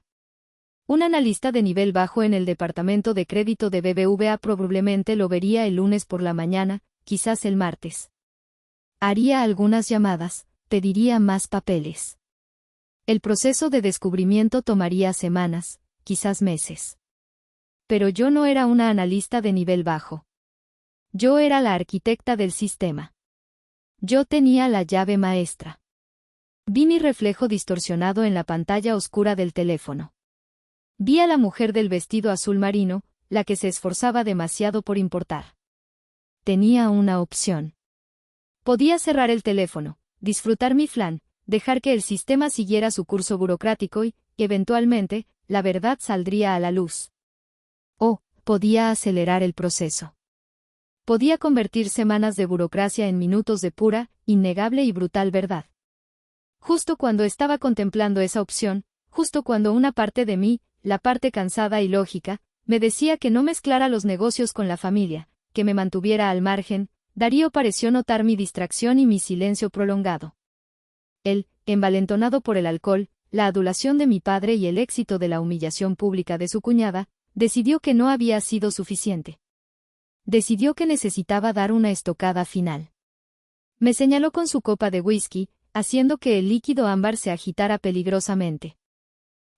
Un analista de nivel bajo en el departamento de crédito de BBVA probablemente lo vería el lunes por la mañana, quizás el martes. Haría algunas llamadas, pediría más papeles. El proceso de descubrimiento tomaría semanas, quizás meses. Pero yo no era una analista de nivel bajo. Yo era la arquitecta del sistema. Yo tenía la llave maestra. Vi mi reflejo distorsionado en la pantalla oscura del teléfono. Vi a la mujer del vestido azul marino, la que se esforzaba demasiado por importar. Tenía una opción. Podía cerrar el teléfono, disfrutar mi flan, dejar que el sistema siguiera su curso burocrático y, eventualmente, la verdad saldría a la luz. O, podía acelerar el proceso. Podía convertir semanas de burocracia en minutos de pura, innegable y brutal verdad. Justo cuando estaba contemplando esa opción, justo cuando una parte de mí, la parte cansada y lógica, me decía que no mezclara los negocios con la familia, que me mantuviera al margen, Darío pareció notar mi distracción y mi silencio prolongado. Él, envalentonado por el alcohol, la adulación de mi padre y el éxito de la humillación pública de su cuñada, decidió que no había sido suficiente. Decidió que necesitaba dar una estocada final. Me señaló con su copa de whisky, haciendo que el líquido ámbar se agitara peligrosamente.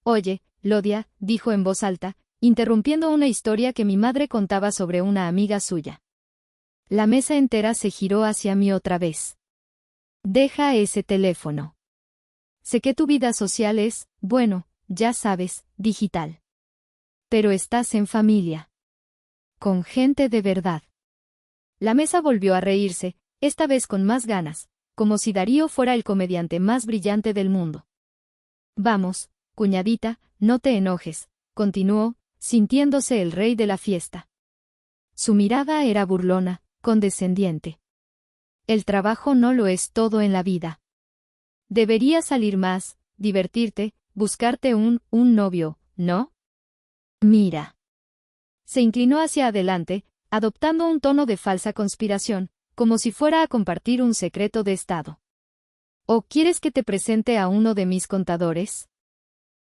Oye, Lodia, dijo en voz alta, interrumpiendo una historia que mi madre contaba sobre una amiga suya. La mesa entera se giró hacia mí otra vez. Deja ese teléfono. Sé que tu vida social es, bueno, ya sabes, digital. Pero estás en familia. Con gente de verdad. La mesa volvió a reírse, esta vez con más ganas, como si Darío fuera el comediante más brillante del mundo. Vamos, cuñadita, no te enojes, continuó, sintiéndose el rey de la fiesta. Su mirada era burlona, condescendiente. El trabajo no lo es todo en la vida. Deberías salir más, divertirte, buscarte un novio, ¿no? Mira. Se inclinó hacia adelante, adoptando un tono de falsa conspiración, como si fuera a compartir un secreto de estado. ¿O quieres que te presente a uno de mis contadores?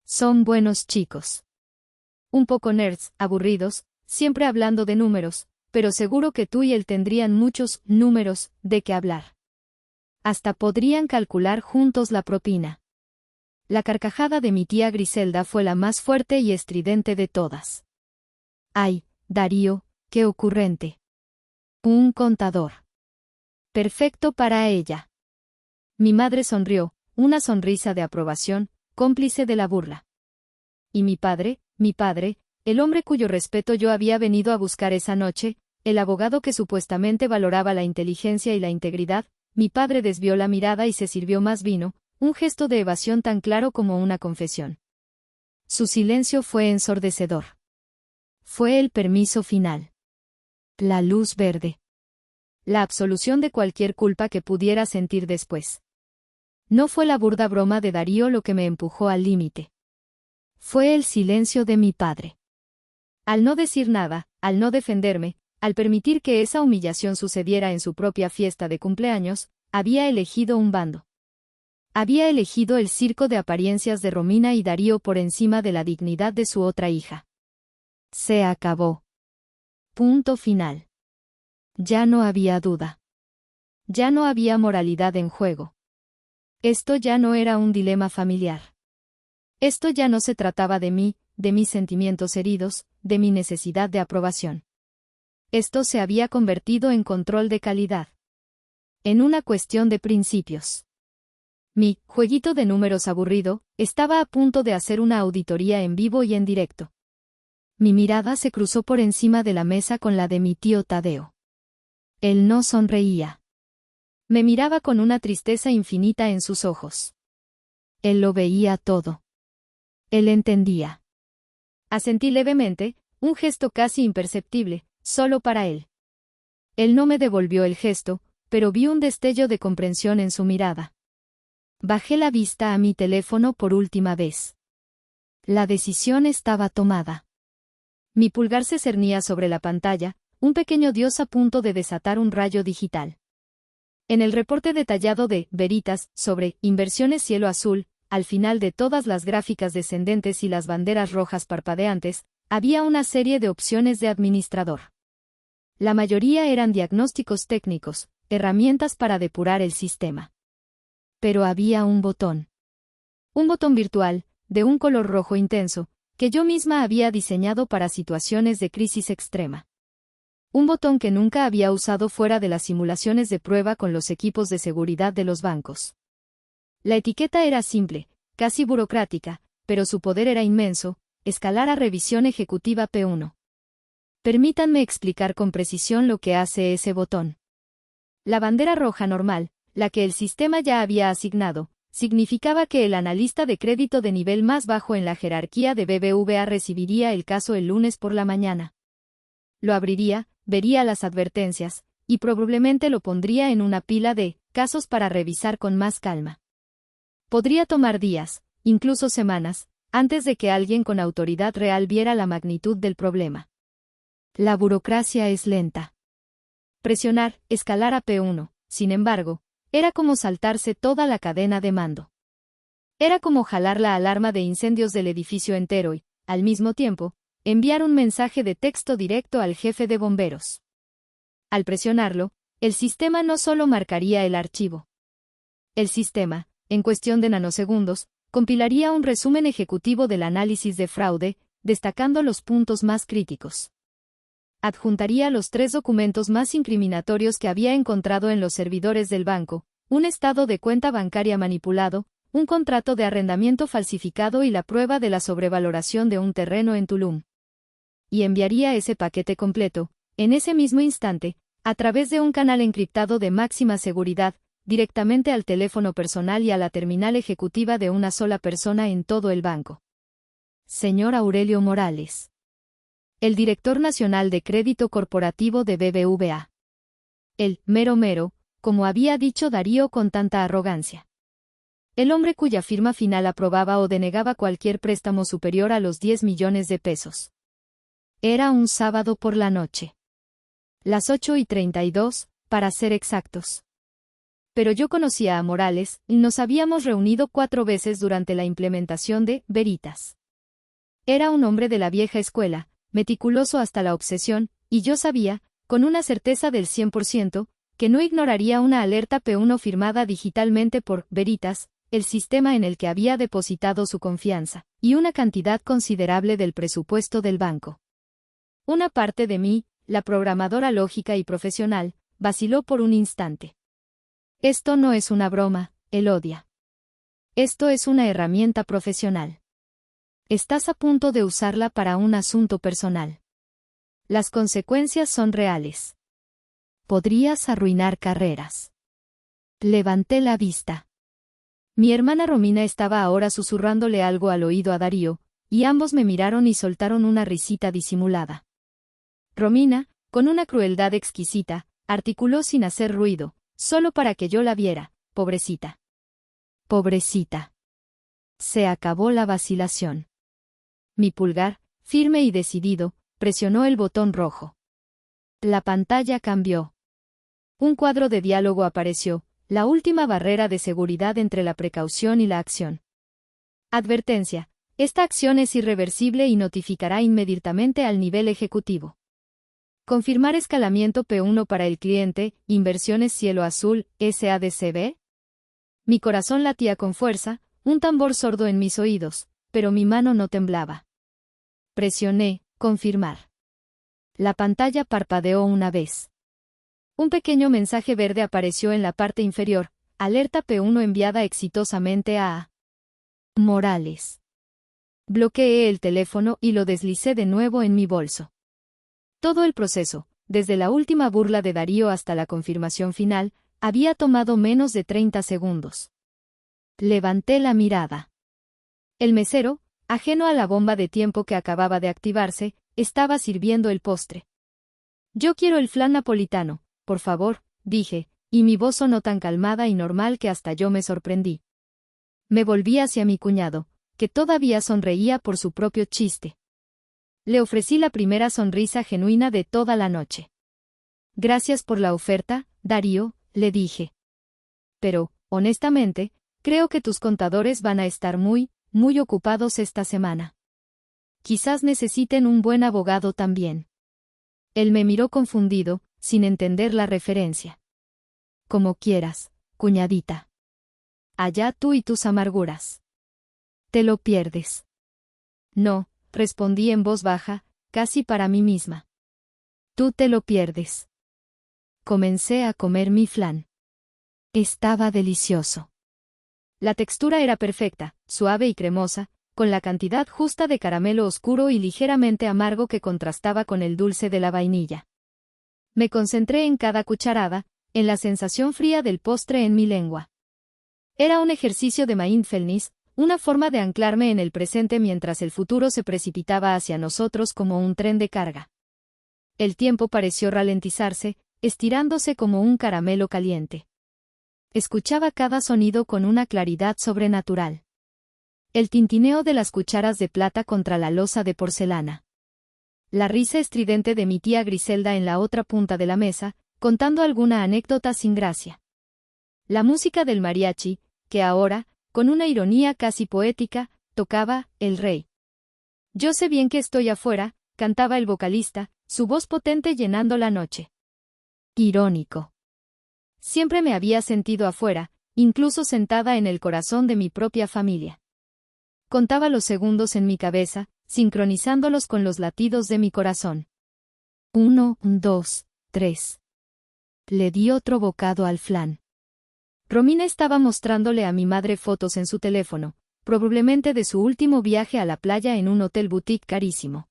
Son buenos chicos. Un poco nerds, aburridos, siempre hablando de números, pero seguro que tú y él tendrían muchos números de qué hablar. Hasta podrían calcular juntos la propina. La carcajada de mi tía Griselda fue la más fuerte y estridente de todas. Ay, Darío, qué ocurrente. Un contador. Perfecto para ella. Mi madre sonrió, una sonrisa de aprobación, cómplice de la burla. Y mi padre, el hombre cuyo respeto yo había venido a buscar esa noche, el abogado que supuestamente valoraba la inteligencia y la integridad, mi padre desvió la mirada y se sirvió más vino, un gesto de evasión tan claro como una confesión. Su silencio fue ensordecedor. Fue el permiso final. La luz verde. La absolución de cualquier culpa que pudiera sentir después. No fue la burda broma de Darío lo que me empujó al límite. Fue el silencio de mi padre. Al no decir nada, al no defenderme, al permitir que esa humillación sucediera en su propia fiesta de cumpleaños, había elegido un bando. Había elegido el circo de apariencias de Romina y Darío por encima de la dignidad de su otra hija. Se acabó. Punto final. Ya no había duda. Ya no había moralidad en juego. Esto ya no era un dilema familiar. Esto ya no se trataba de mí, de mis sentimientos heridos, de mi necesidad de aprobación. Esto se había convertido en control de calidad. En una cuestión de principios. Mi jueguito de números aburrido estaba a punto de hacer una auditoría en vivo y en directo. Mi mirada se cruzó por encima de la mesa con la de mi tío Tadeo. Él no sonreía. Me miraba con una tristeza infinita en sus ojos. Él lo veía todo. Él entendía. Asentí levemente, un gesto casi imperceptible, solo para él. Él no me devolvió el gesto, pero vi un destello de comprensión en su mirada. Bajé la vista a mi teléfono por última vez. La decisión estaba tomada. Mi pulgar se cernía sobre la pantalla, un pequeño dios a punto de desatar un rayo digital. En el reporte detallado de Veritas sobre inversiones cielo azul, al final de todas las gráficas descendentes y las banderas rojas parpadeantes, había una serie de opciones de administrador. La mayoría eran diagnósticos técnicos, herramientas para depurar el sistema. Pero había un botón. Un botón virtual, de un color rojo intenso, que yo misma había diseñado para situaciones de crisis extrema. Un botón que nunca había usado fuera de las simulaciones de prueba con los equipos de seguridad de los bancos. La etiqueta era simple, casi burocrática, pero su poder era inmenso: escalar a revisión ejecutiva P1. Permítanme explicar con precisión lo que hace ese botón. La bandera roja normal, la que el sistema ya había asignado, significaba que el analista de crédito de nivel más bajo en la jerarquía de BBVA recibiría el caso el lunes por la mañana. Lo abriría, vería las advertencias, y probablemente lo pondría en una pila de casos para revisar con más calma. Podría tomar días, incluso semanas, antes de que alguien con autoridad real viera la magnitud del problema. La burocracia es lenta. Presionar, escalar a P1, sin embargo, era como saltarse toda la cadena de mando. Era como jalar la alarma de incendios del edificio entero y, al mismo tiempo, enviar un mensaje de texto directo al jefe de bomberos. Al presionarlo, el sistema no solo marcaría el archivo. El sistema, en cuestión de nanosegundos, compilaría un resumen ejecutivo del análisis de fraude, destacando los puntos más críticos. Adjuntaría los 3 documentos más incriminatorios que había encontrado en los servidores del banco: un estado de cuenta bancaria manipulado, un contrato de arrendamiento falsificado y la prueba de la sobrevaloración de un terreno en Tulum. Y enviaría ese paquete completo, en ese mismo instante, a través de un canal encriptado de máxima seguridad, directamente al teléfono personal y a la terminal ejecutiva de una sola persona en todo el banco. Señor Aurelio Morales. El director nacional de crédito corporativo de BBVA. El mero, como había dicho Darío con tanta arrogancia. El hombre cuya firma final aprobaba o denegaba cualquier préstamo superior a los 10 millones de pesos. Era un sábado por la noche. Las 8:32, para ser exactos. Pero yo conocía a Morales, y nos habíamos reunido 4 veces durante la implementación de Veritas. Era un hombre de la vieja escuela, meticuloso hasta la obsesión, y yo sabía, con una certeza del 100%, que no ignoraría una alerta P1 firmada digitalmente por Veritas, el sistema en el que había depositado su confianza, y una cantidad considerable del presupuesto del banco. Una parte de mí, la programadora lógica y profesional, vaciló por un instante. Esto no es una broma, Elodia. Esto es una herramienta profesional. Estás a punto de usarla para un asunto personal. Las consecuencias son reales. Podrías arruinar carreras. Levanté la vista. Mi hermana Romina estaba ahora susurrándole algo al oído a Darío, y ambos me miraron y soltaron una risita disimulada. Romina, con una crueldad exquisita, articuló sin hacer ruido, solo para que yo la viera, pobrecita. Pobrecita. Se acabó la vacilación. Mi pulgar, firme y decidido, presionó el botón rojo. La pantalla cambió. Un cuadro de diálogo apareció, la última barrera de seguridad entre la precaución y la acción. Advertencia. Esta acción es irreversible y notificará inmediatamente al nivel ejecutivo. Confirmar escalamiento P1 para el cliente, Inversiones Cielo Azul, SADCB. Mi corazón latía con fuerza, un tambor sordo en mis oídos, pero mi mano no temblaba. Presioné, confirmar. La pantalla parpadeó una vez. Un pequeño mensaje verde apareció en la parte inferior, alerta P1 enviada exitosamente a Morales. Bloqueé el teléfono y lo deslicé de nuevo en mi bolso. Todo el proceso, desde la última burla de Darío hasta la confirmación final, había tomado menos de 30 segundos. Levanté la mirada. El mesero, ajeno a la bomba de tiempo que acababa de activarse, estaba sirviendo el postre. Yo quiero el flan napolitano, por favor, dije, y mi voz sonó tan calmada y normal que hasta yo me sorprendí. Me volví hacia mi cuñado, que todavía sonreía por su propio chiste. Le ofrecí la primera sonrisa genuina de toda la noche. Gracias por la oferta, Darío, le dije. Pero, honestamente, creo que tus contadores van a estar muy ocupados esta semana. Quizás necesiten un buen abogado también. Él me miró confundido, sin entender la referencia. Como quieras, cuñadita. Allá tú y tus amarguras. Te lo pierdes. No, respondí en voz baja, casi para mí misma. Tú te lo pierdes. Comencé a comer mi flan. Estaba delicioso. La textura era perfecta, suave y cremosa, con la cantidad justa de caramelo oscuro y ligeramente amargo que contrastaba con el dulce de la vainilla. Me concentré en cada cucharada, en la sensación fría del postre en mi lengua. Era un ejercicio de mindfulness, una forma de anclarme en el presente mientras el futuro se precipitaba hacia nosotros como un tren de carga. El tiempo pareció ralentizarse, estirándose como un caramelo caliente. Escuchaba cada sonido con una claridad sobrenatural. El tintineo de las cucharas de plata contra la loza de porcelana. La risa estridente de mi tía Griselda en la otra punta de la mesa, contando alguna anécdota sin gracia. La música del mariachi, que ahora, con una ironía casi poética, tocaba El Rey. Yo sé bien que estoy afuera, cantaba el vocalista, su voz potente llenando la noche. Irónico. Siempre me había sentido afuera, incluso sentada en el corazón de mi propia familia. Contaba los segundos en mi cabeza, sincronizándolos con los latidos de mi corazón. 1, 2, 3. Le di otro bocado al flan. Romina estaba mostrándole a mi madre fotos en su teléfono, probablemente de su último viaje a la playa en un hotel boutique carísimo.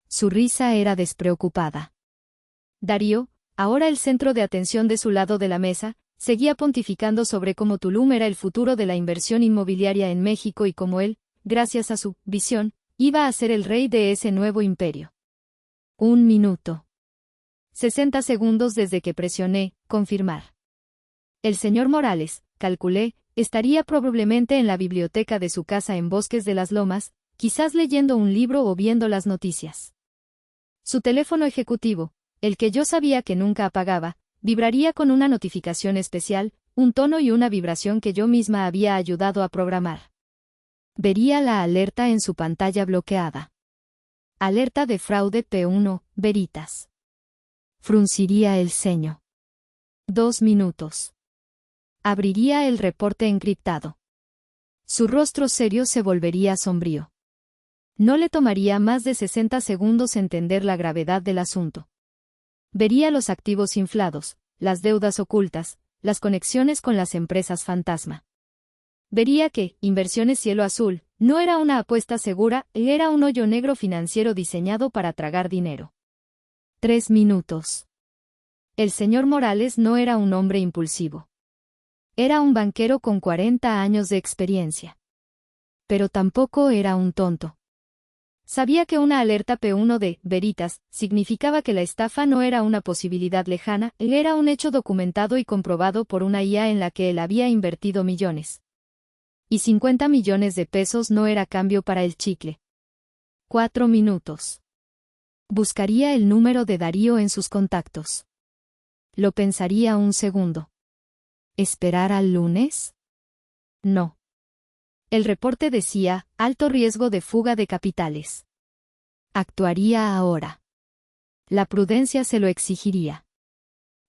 Su risa era despreocupada. Darío, ahora el centro de atención de su lado de la mesa, seguía pontificando sobre cómo Tulum era el futuro de la inversión inmobiliaria en México y cómo él, gracias a su visión, iba a ser el rey de ese nuevo imperio. 1 minuto. 60 segundos desde que presioné confirmar. El señor Morales, calculé, estaría probablemente en la biblioteca de su casa en Bosques de las Lomas, quizás leyendo un libro o viendo las noticias. Su teléfono ejecutivo, el que yo sabía que nunca apagaba, vibraría con una notificación especial, un tono y una vibración que yo misma había ayudado a programar. Vería la alerta en su pantalla bloqueada. Alerta de fraude P1, Veritas. Frunciría el ceño. 2 minutos. Abriría el reporte encriptado. Su rostro serio se volvería sombrío. No le tomaría más de 60 segundos entender la gravedad del asunto. Vería los activos inflados, las deudas ocultas, las conexiones con las empresas fantasma. Vería que, Inversiones Cielo Azul, no era una apuesta segura, era un hoyo negro financiero diseñado para tragar dinero. 3 minutos. El señor Morales no era un hombre impulsivo. Era un banquero con 40 años de experiencia. Pero tampoco era un tonto. Sabía que una alerta P1 de Veritas significaba que la estafa no era una posibilidad lejana, era un hecho documentado y comprobado por una IA en la que él había invertido millones. Y 50 millones de pesos no era cambio para el chicle. 4 minutos. Buscaría el número de Darío en sus contactos. Lo pensaría un segundo. ¿Esperar al lunes? No. El reporte decía, alto riesgo de fuga de capitales. Actuaría ahora. La prudencia se lo exigiría.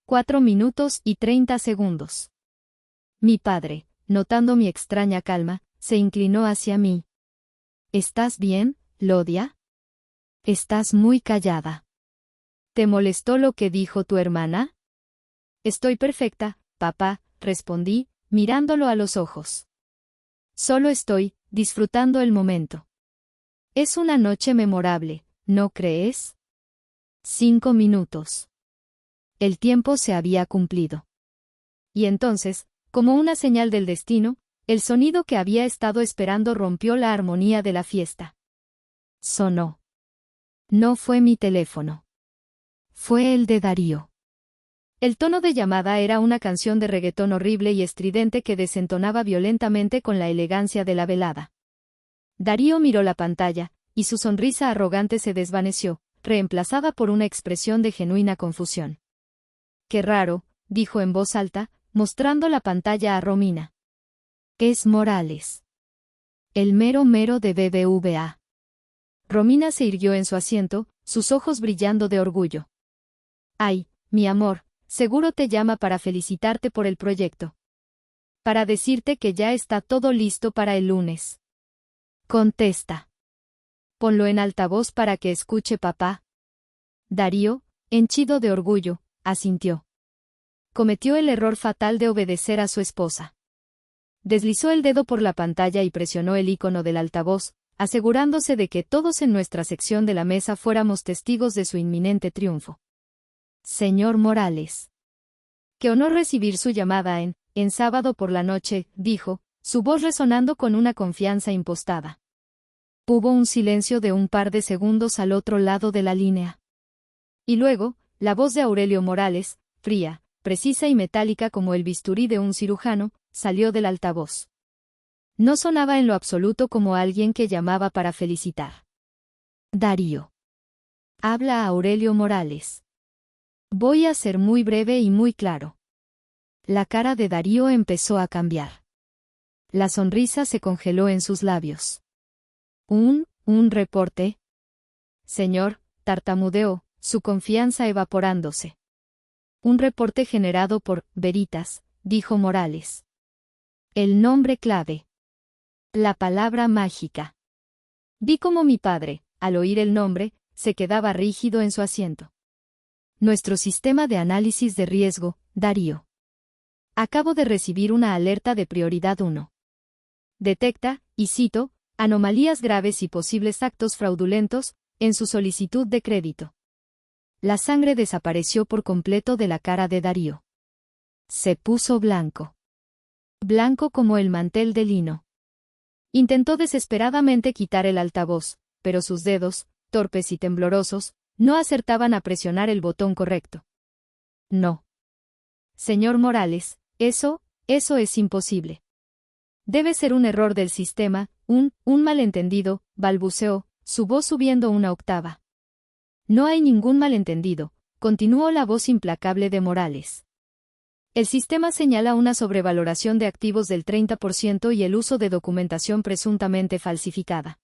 4 minutos y 30 segundos. Mi padre, notando mi extraña calma, se inclinó hacia mí. ¿Estás bien, Lodia? Estás muy callada. ¿Te molestó lo que dijo tu hermana? Estoy perfecta, papá, respondí, mirándolo a los ojos. Solo estoy disfrutando el momento. Es una noche memorable, ¿no crees? 5 minutos. El tiempo se había cumplido. Y entonces, como una señal del destino, el sonido que había estado esperando rompió la armonía de la fiesta. Sonó. No fue mi teléfono. Fue el de Darío. El tono de llamada era una canción de reggaetón horrible y estridente que desentonaba violentamente con la elegancia de la velada. Darío miró la pantalla, y su sonrisa arrogante se desvaneció, reemplazada por una expresión de genuina confusión. Qué raro, dijo en voz alta, mostrando la pantalla a Romina. Es Morales. El mero mero de BBVA. Romina se irguió en su asiento, sus ojos brillando de orgullo. Ay, mi amor, seguro te llama para felicitarte por el proyecto. Para decirte que ya está todo listo para el lunes. Contesta. Ponlo en altavoz para que escuche papá. Darío, henchido de orgullo, asintió. Cometió el error fatal de obedecer a su esposa. Deslizó el dedo por la pantalla y presionó el icono del altavoz, asegurándose de que todos en nuestra sección de la mesa fuéramos testigos de su inminente triunfo. Señor Morales. Qué honor recibir su llamada en sábado por la noche, dijo, su voz resonando con una confianza impostada. Hubo un silencio de un par de segundos al otro lado de la línea. Y luego, la voz de Aurelio Morales, fría, precisa y metálica como el bisturí de un cirujano, salió del altavoz. No sonaba en lo absoluto como alguien que llamaba para felicitar. Darío. Habla a Aurelio Morales. Voy a ser muy breve y muy claro. La cara de Darío empezó a cambiar. La sonrisa se congeló en sus labios. ¿Un reporte? Señor, tartamudeó, su confianza evaporándose. Un reporte generado por Veritas, dijo Morales. El nombre clave. La palabra mágica. Vi como mi padre, al oír el nombre, se quedaba rígido en su asiento. Nuestro sistema de análisis de riesgo, Darío. Acabo de recibir una alerta de prioridad 1. Detecta, y cito, anomalías graves y posibles actos fraudulentos, en su solicitud de crédito. La sangre desapareció por completo de la cara de Darío. Se puso blanco. Blanco como el mantel de lino. Intentó desesperadamente quitar el altavoz, pero sus dedos, torpes y temblorosos, no acertaban a presionar el botón correcto. No. Señor Morales, eso es imposible. Debe ser un error del sistema, un malentendido, balbuceó, su voz subiendo una octava. No hay ningún malentendido, continuó la voz implacable de Morales. El sistema señala una sobrevaloración de activos del 30% y el uso de documentación presuntamente falsificada.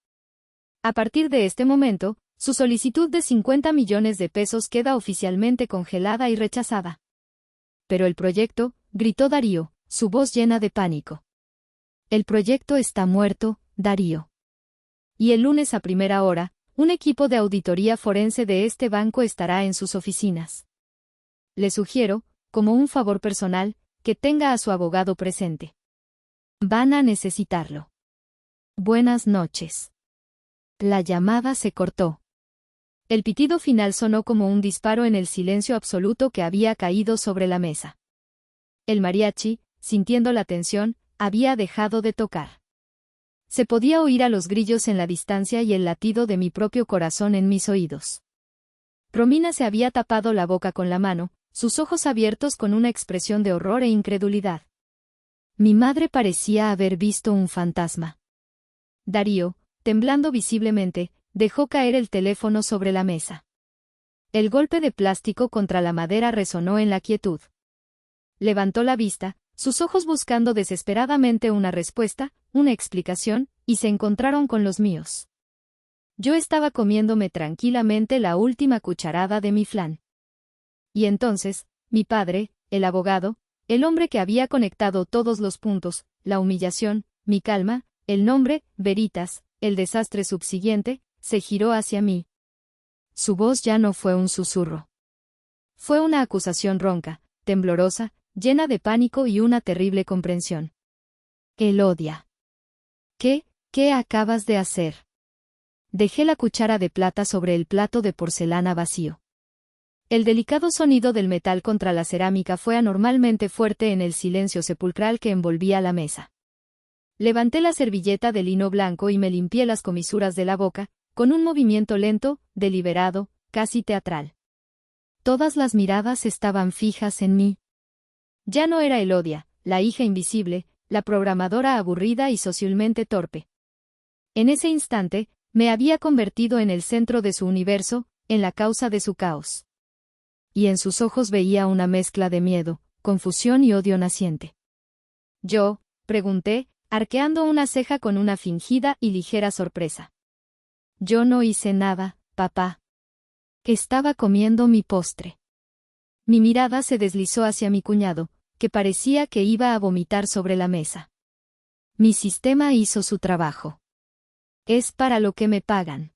A partir de este momento, su solicitud de 50 millones de pesos queda oficialmente congelada y rechazada. Pero el proyecto, gritó Darío, su voz llena de pánico. El proyecto está muerto, Darío. Y el lunes a primera hora, un equipo de auditoría forense de este banco estará en sus oficinas. Le sugiero, como un favor personal, que tenga a su abogado presente. Van a necesitarlo. Buenas noches. La llamada se cortó. El pitido final sonó como un disparo en el silencio absoluto que había caído sobre la mesa. El mariachi, sintiendo la tensión, había dejado de tocar. Se podía oír a los grillos en la distancia y el latido de mi propio corazón en mis oídos. Romina se había tapado la boca con la mano, sus ojos abiertos con una expresión de horror e incredulidad. Mi madre parecía haber visto un fantasma. Darío, temblando visiblemente, dejó caer el teléfono sobre la mesa. El golpe de plástico contra la madera resonó en la quietud. Levantó la vista, sus ojos buscando desesperadamente una respuesta, una explicación, y se encontraron con los míos. Yo estaba comiéndome tranquilamente la última cucharada de mi flan. Y entonces, mi padre, el abogado, el hombre que había conectado todos los puntos, la humillación, mi calma, el nombre, Veritas, el desastre subsiguiente, se giró hacia mí. Su voz ya no fue un susurro. Fue una acusación ronca, temblorosa, llena de pánico y una terrible comprensión. Elodia. ¿Qué acabas de hacer? Dejé la cuchara de plata sobre el plato de porcelana vacío. El delicado sonido del metal contra la cerámica fue anormalmente fuerte en el silencio sepulcral que envolvía la mesa. Levanté la servilleta de lino blanco y me limpié las comisuras de la boca, con un movimiento lento, deliberado, casi teatral. Todas las miradas estaban fijas en mí. Ya no era Elodia, la hija invisible, la programadora aburrida y socialmente torpe. En ese instante, me había convertido en el centro de su universo, en la causa de su caos. Y en sus ojos veía una mezcla de miedo, confusión y odio naciente. Yo, pregunté, arqueando una ceja con una fingida y ligera sorpresa. Yo no hice nada, papá. Estaba comiendo mi postre. Mi mirada se deslizó hacia mi cuñado, que parecía que iba a vomitar sobre la mesa. Mi sistema hizo su trabajo. Es para lo que me pagan.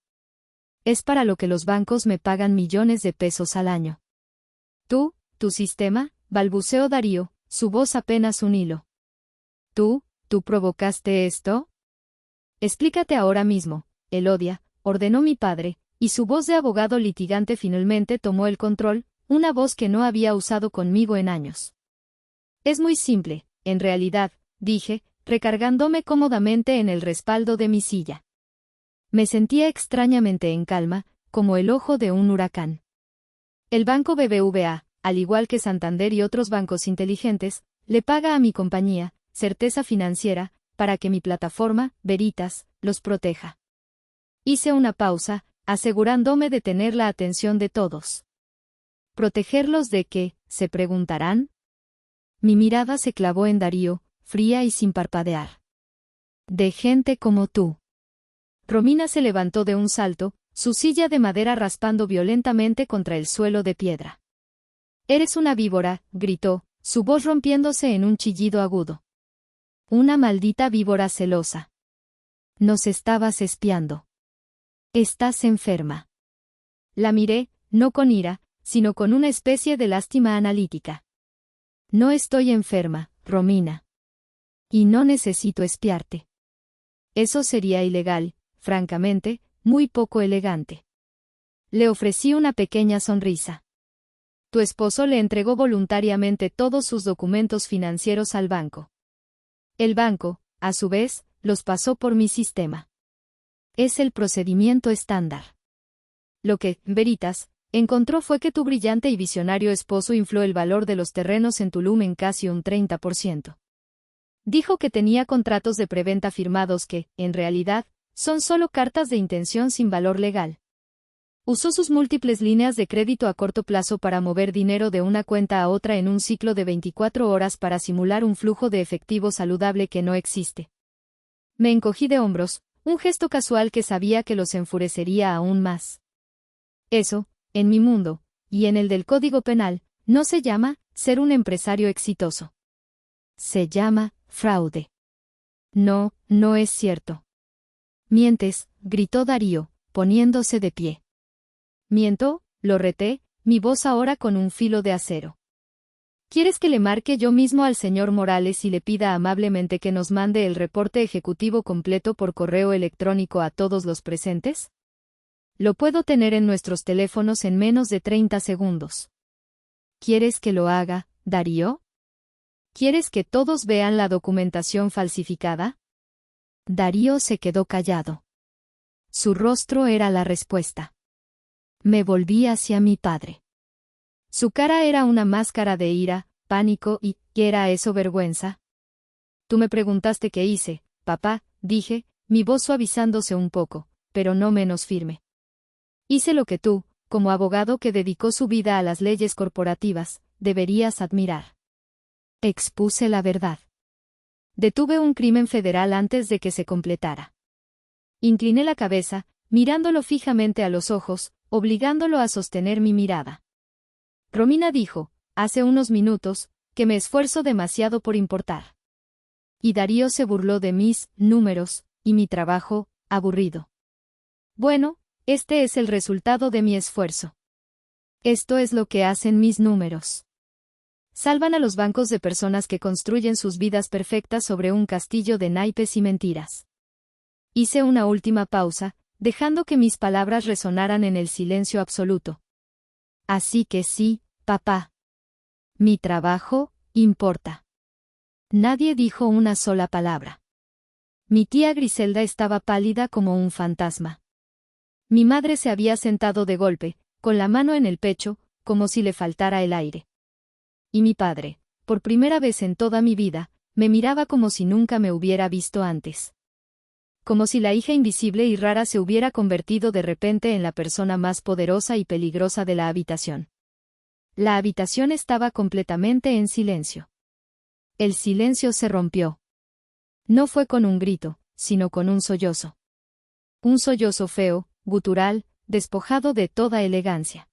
Es para lo que los bancos me pagan millones de pesos al año. Tu sistema, balbuceó Darío, su voz apenas un hilo. ¿Tú provocaste esto? Explícate ahora mismo, Elodia, ordenó mi padre, y su voz de abogado litigante finalmente tomó el control, una voz que no había usado conmigo en años. Es muy simple, en realidad, dije, recargándome cómodamente en el respaldo de mi silla. Me sentía extrañamente en calma, como el ojo de un huracán. El banco BBVA, al igual que Santander y otros bancos inteligentes, le paga a mi compañía, Certeza Financiera, para que mi plataforma, Veritas, los proteja. Hice una pausa, asegurándome de tener la atención de todos. ¿Protegerlos de qué?, se preguntarán. Mi mirada se clavó en Darío, fría y sin parpadear. De gente como tú. Romina se levantó de un salto, su silla de madera raspando violentamente contra el suelo de piedra. Eres una víbora, gritó, su voz rompiéndose en un chillido agudo. Una maldita víbora celosa. Nos estabas espiando. Estás enferma. La miré, no con ira, sino con una especie de lástima analítica. No estoy enferma, Romina. Y no necesito espiarte. Eso sería ilegal, francamente, muy poco elegante. Le ofrecí una pequeña sonrisa. Tu esposo le entregó voluntariamente todos sus documentos financieros al banco. El banco, a su vez, los pasó por mi sistema. Es el procedimiento estándar. Lo que, Veritas, encontró fue que tu brillante y visionario esposo infló el valor de los terrenos en Tulum en casi un 30%. Dijo que tenía contratos de preventa firmados que, en realidad, son solo cartas de intención sin valor legal. Usó sus múltiples líneas de crédito a corto plazo para mover dinero de una cuenta a otra en un ciclo de 24 horas para simular un flujo de efectivo saludable que no existe. Me encogí de hombros, un gesto casual que sabía que los enfurecería aún más. Eso, en mi mundo, y en el del Código Penal, no se llama ser un empresario exitoso. Se llama fraude. No, no es cierto. Mientes, gritó Darío, poniéndose de pie. Miento, lo reté, mi voz ahora con un filo de acero. ¿Quieres que le marque yo mismo al señor Morales y le pida amablemente que nos mande el reporte ejecutivo completo por correo electrónico a todos los presentes? Lo puedo tener en nuestros teléfonos en menos de 30 segundos. ¿Quieres que lo haga, Darío? ¿Quieres que todos vean la documentación falsificada? Darío se quedó callado. Su rostro era la respuesta. Me volví hacia mi padre. Su cara era una máscara de ira, pánico y, ¿qué era eso, vergüenza? Tú me preguntaste qué hice, papá, dije, mi voz suavizándose un poco, pero no menos firme. Hice lo que tú, como abogado que dedicó su vida a las leyes corporativas, deberías admirar. Expuse la verdad. Detuve un crimen federal antes de que se completara. Incliné la cabeza, mirándolo fijamente a los ojos, obligándolo a sostener mi mirada. Romina dijo, hace unos minutos, que me esfuerzo demasiado por importar. Y Darío se burló de mis números, y mi trabajo, aburrido. Bueno, este es el resultado de mi esfuerzo. Esto es lo que hacen mis números. Salvan a los bancos de personas que construyen sus vidas perfectas sobre un castillo de naipes y mentiras. Hice una última pausa, dejando que mis palabras resonaran en el silencio absoluto. Así que sí, papá. Mi trabajo, importa. Nadie dijo una sola palabra. Mi tía Griselda estaba pálida como un fantasma. Mi madre se había sentado de golpe, con la mano en el pecho, como si le faltara el aire. Y mi padre, por primera vez en toda mi vida, me miraba como si nunca me hubiera visto antes. Como si la hija invisible y rara se hubiera convertido de repente en la persona más poderosa y peligrosa de la habitación. La habitación estaba completamente en silencio. El silencio se rompió. No fue con un grito, sino con un sollozo. Un sollozo feo, gutural, despojado de toda elegancia.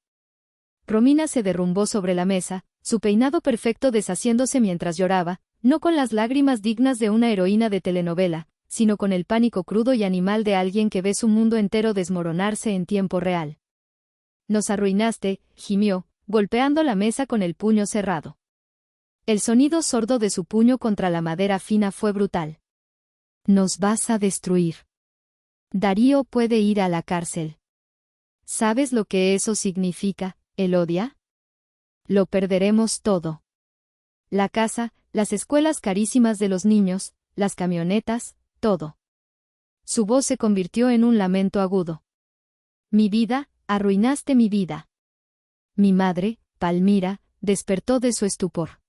Romina se derrumbó sobre la mesa, su peinado perfecto deshaciéndose mientras lloraba, no con las lágrimas dignas de una heroína de telenovela, sino con el pánico crudo y animal de alguien que ve su mundo entero desmoronarse en tiempo real. Nos arruinaste, gimió, golpeando la mesa con el puño cerrado. El sonido sordo de su puño contra la madera fina fue brutal. Nos vas a destruir. Darío puede ir a la cárcel. ¿Sabes lo que eso significa, Elodia? Lo perderemos todo. La casa, las escuelas carísimas de los niños, las camionetas, todo. Su voz se convirtió en un lamento agudo. Mi vida, arruinaste mi vida. Mi madre, Palmira, despertó de su estupor.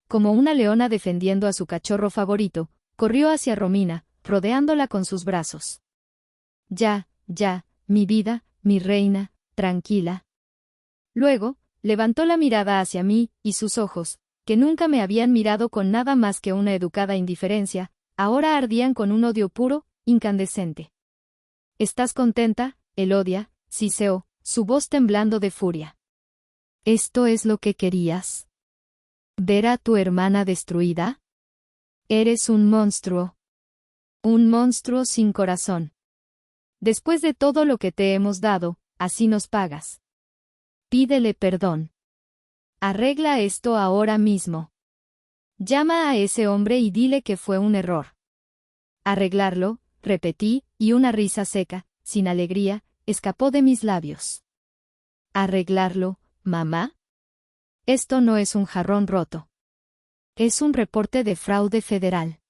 Como una leona defendiendo a su cachorro favorito, corrió hacia Romina, rodeándola con sus brazos. Ya, mi vida, mi reina, tranquila. Luego, levantó la mirada hacia mí, y sus ojos, que nunca me habían mirado con nada más que una educada indiferencia, ahora ardían con un odio puro, incandescente. ¿Estás contenta, Elodia?, siseó, su voz temblando de furia. ¿Esto es lo que querías? ¿Ver a tu hermana destruida? Eres un monstruo. Un monstruo sin corazón. Después de todo lo que te hemos dado, así nos pagas. Pídele perdón. Arregla esto ahora mismo. Llama a ese hombre y dile que fue un error. Arreglarlo, repetí, y una risa seca, sin alegría, escapó de mis labios. ¿Arreglarlo, mamá? Esto no es un jarrón roto. Es un reporte de fraude federal.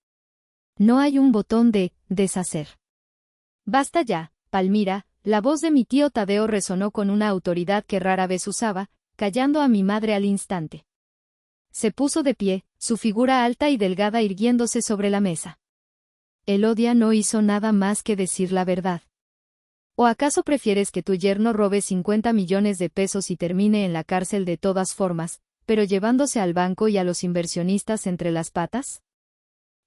No hay un botón de deshacer. Basta ya, Palmira, la voz de mi tío Tadeo resonó con una autoridad que rara vez usaba, callando a mi madre al instante. Se puso de pie, su figura alta y delgada irguiéndose sobre la mesa. Elodia no hizo nada más que decir la verdad. ¿O acaso prefieres que tu yerno robe 50 millones de pesos y termine en la cárcel de todas formas, pero llevándose al banco y a los inversionistas entre las patas?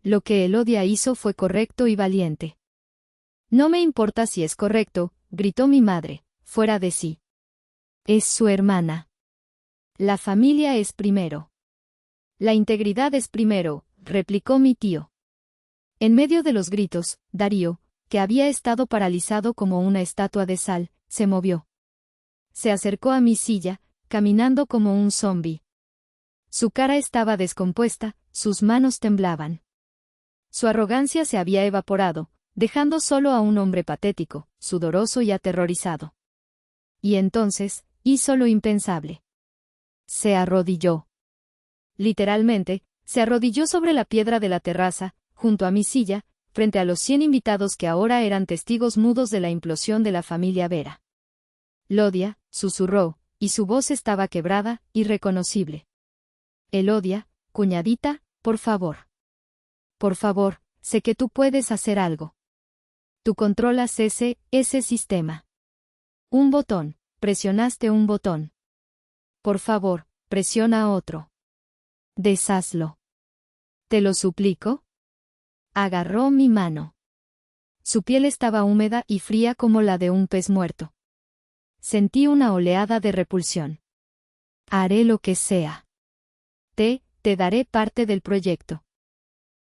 Lo que Elodia hizo fue correcto y valiente. No me importa si es correcto, gritó mi madre, fuera de sí. Es su hermana. La familia es primero. La integridad es primero, replicó mi tío. En medio de los gritos, Darío, que había estado paralizado como una estatua de sal, se movió. Se acercó a mi silla, caminando como un zombi. Su cara estaba descompuesta, sus manos temblaban. Su arrogancia se había evaporado, dejando solo a un hombre patético, sudoroso y aterrorizado. Y entonces, hizo lo impensable. Se arrodilló. Literalmente, se arrodilló sobre la piedra de la terraza, junto a mi silla, frente a los 100 invitados que ahora eran testigos mudos de la implosión de la familia Vera. Lodia, susurró, y su voz estaba quebrada, irreconocible. Elodia, cuñadita, por favor. Por favor, sé que tú puedes hacer algo. Tú controlas ese sistema. Un botón, presionaste un botón. Por favor, presiona otro. Deshazlo. Te lo suplico. Agarró mi mano. Su piel estaba húmeda y fría como la de un pez muerto. Sentí una oleada de repulsión. Haré lo que sea. Te daré parte del proyecto.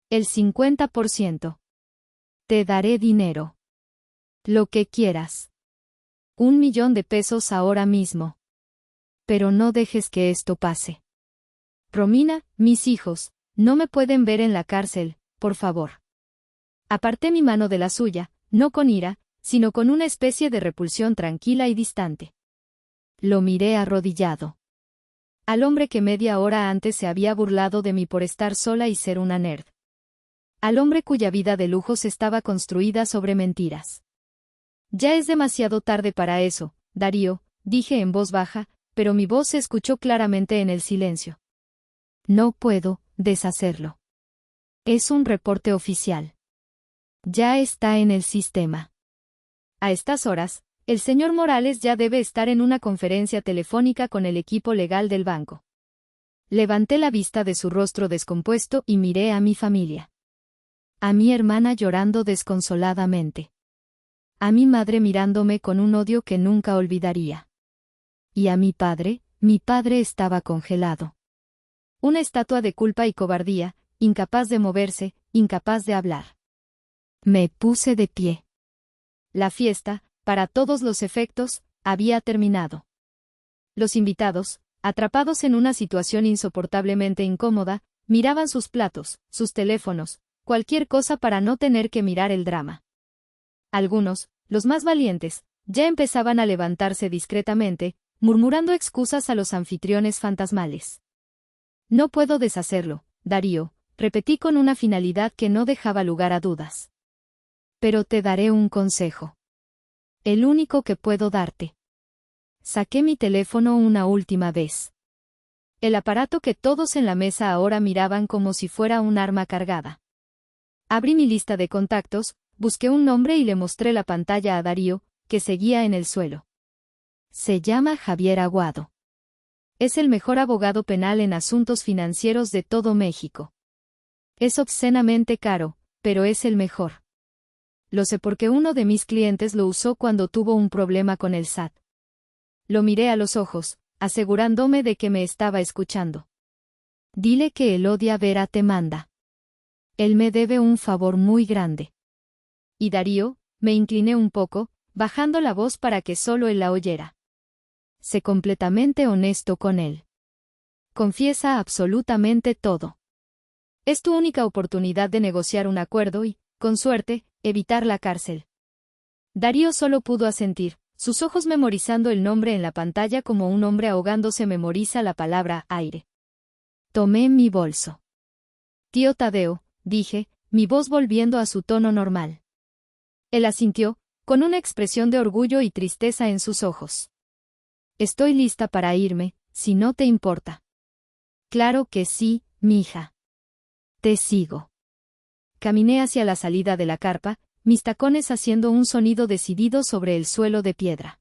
El 50%. Te daré dinero. Lo que quieras. 1.000.000 de pesos ahora mismo. Pero no dejes que esto pase. Romina, mis hijos, no me pueden ver en la cárcel, por favor. Aparté mi mano de la suya, no con ira, sino con una especie de repulsión tranquila y distante. Lo miré arrodillado. Al hombre que media hora antes se había burlado de mí por estar sola y ser una nerd. Al hombre cuya vida de lujos estaba construida sobre mentiras. Ya es demasiado tarde para eso, Darío, dije en voz baja, pero mi voz se escuchó claramente en el silencio. No puedo deshacerlo. Es un reporte oficial. Ya está en el sistema. A estas horas, el señor Morales ya debe estar en una conferencia telefónica con el equipo legal del banco. Levanté la vista de su rostro descompuesto y miré a mi familia. A mi hermana llorando desconsoladamente. A mi madre mirándome con un odio que nunca olvidaría. Y a mi padre estaba congelado. Una estatua de culpa y cobardía, incapaz de moverse, incapaz de hablar. Me puse de pie. La fiesta, para todos los efectos, había terminado. Los invitados, atrapados en una situación insoportablemente incómoda, miraban sus platos, sus teléfonos, cualquier cosa para no tener que mirar el drama. Algunos, los más valientes, ya empezaban a levantarse discretamente, murmurando excusas a los anfitriones fantasmales. No puedo deshacerlo, Darío, repetí con una finalidad que no dejaba lugar a dudas. Pero te daré un consejo. El único que puedo darte. Saqué mi teléfono una última vez. El aparato que todos en la mesa ahora miraban como si fuera un arma cargada. Abrí mi lista de contactos, busqué un nombre y le mostré la pantalla a Darío, que seguía en el suelo. Se llama Javier Aguado. Es el mejor abogado penal en asuntos financieros de todo México. Es obscenamente caro, pero es el mejor. Lo sé porque uno de mis clientes lo usó cuando tuvo un problema con el SAT. Lo miré a los ojos, asegurándome de que me estaba escuchando. Dile que Elodia Vera te manda. Él me debe un favor muy grande. Y Darío, me incliné un poco, bajando la voz para que solo él la oyera. Sé completamente honesto con él. Confiesa absolutamente todo. Es tu única oportunidad de negociar un acuerdo y, con suerte, evitar la cárcel. Darío solo pudo asentir, sus ojos memorizando el nombre en la pantalla como un hombre ahogándose memoriza la palabra aire. Tomé mi bolso. Tío Tadeo, dije, mi voz volviendo a su tono normal. Él asintió, con una expresión de orgullo y tristeza en sus ojos. Estoy lista para irme, si no te importa. Claro que sí, mija. Te sigo. Caminé hacia la salida de la carpa, mis tacones haciendo un sonido decidido sobre el suelo de piedra.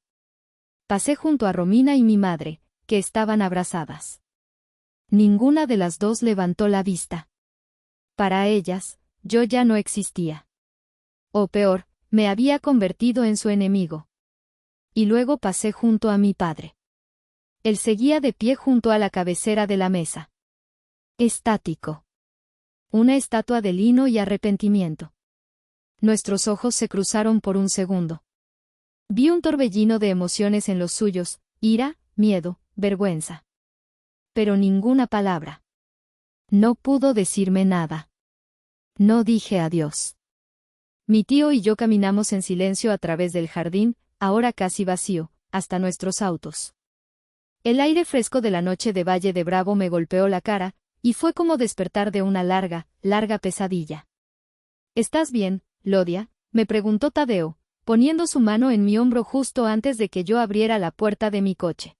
Pasé junto a Romina y mi madre, que estaban abrazadas. Ninguna de las dos levantó la vista. Para ellas, yo ya no existía. O peor, me había convertido en su enemigo. Y luego pasé junto a mi padre. Él seguía de pie junto a la cabecera de la mesa. Estático. Una estatua de lino y arrepentimiento. Nuestros ojos se cruzaron por un segundo. Vi un torbellino de emociones en los suyos, ira, miedo, vergüenza. Pero ninguna palabra. No pudo decirme nada. No dije adiós. Mi tío y yo caminamos en silencio a través del jardín, ahora casi vacío, hasta nuestros autos. El aire fresco de la noche de Valle de Bravo me golpeó la cara, y fue como despertar de una larga, larga pesadilla. ¿Estás bien, Lodia?, me preguntó Tadeo, poniendo su mano en mi hombro justo antes de que yo abriera la puerta de mi coche.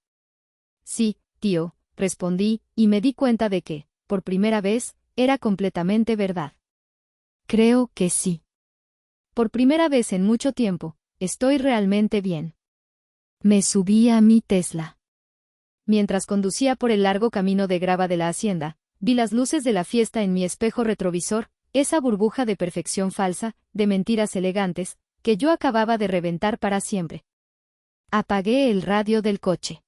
Sí, tío, respondí, y me di cuenta de que, por primera vez, era completamente verdad. Creo que sí. Por primera vez en mucho tiempo, estoy realmente bien. Me subí a mi Tesla. Mientras conducía por el largo camino de grava de la hacienda, vi las luces de la fiesta en mi espejo retrovisor, esa burbuja de perfección falsa, de mentiras elegantes, que yo acababa de reventar para siempre. Apagué el radio del coche.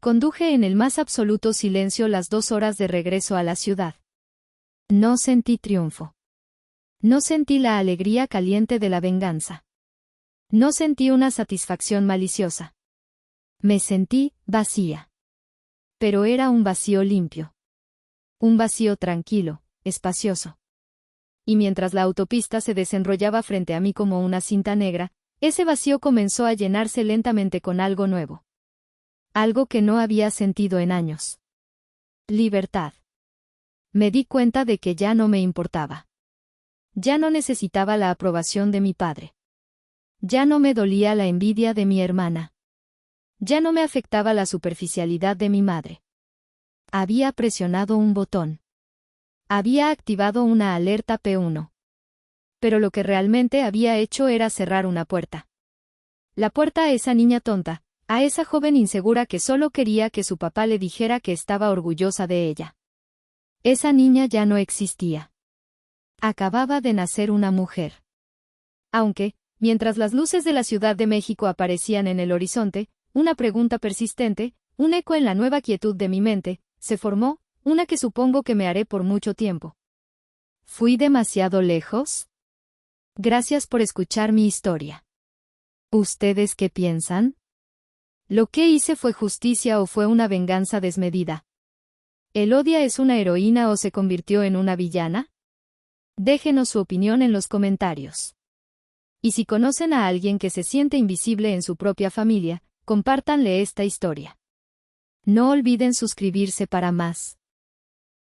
Conduje en el más absoluto silencio las 2 horas de regreso a la ciudad. No sentí triunfo. No sentí la alegría caliente de la venganza. No sentí una satisfacción maliciosa. Me sentí vacía. Pero era un vacío limpio. Un vacío tranquilo, espacioso. Y mientras la autopista se desenrollaba frente a mí como una cinta negra, ese vacío comenzó a llenarse lentamente con algo nuevo. Algo que no había sentido en años. Libertad. Me di cuenta de que ya no me importaba. Ya no necesitaba la aprobación de mi padre. Ya no me dolía la envidia de mi hermana. Ya no me afectaba la superficialidad de mi madre. Había presionado un botón. Había activado una alerta P1. Pero lo que realmente había hecho era cerrar una puerta. La puerta a esa niña tonta, a esa joven insegura que solo quería que su papá le dijera que estaba orgullosa de ella. Esa niña ya no existía. Acababa de nacer una mujer. Aunque, mientras las luces de la Ciudad de México aparecían en el horizonte, una pregunta persistente, un eco en la nueva quietud de mi mente, se formó, una que supongo que me haré por mucho tiempo. ¿Fui demasiado lejos? Gracias por escuchar mi historia. ¿Ustedes qué piensan? ¿Lo que hice fue justicia o fue una venganza desmedida? ¿Elodia es una heroína o se convirtió en una villana? Déjenos su opinión en los comentarios. Y si conocen a alguien que se siente invisible en su propia familia, compártanle esta historia. No olviden suscribirse para más.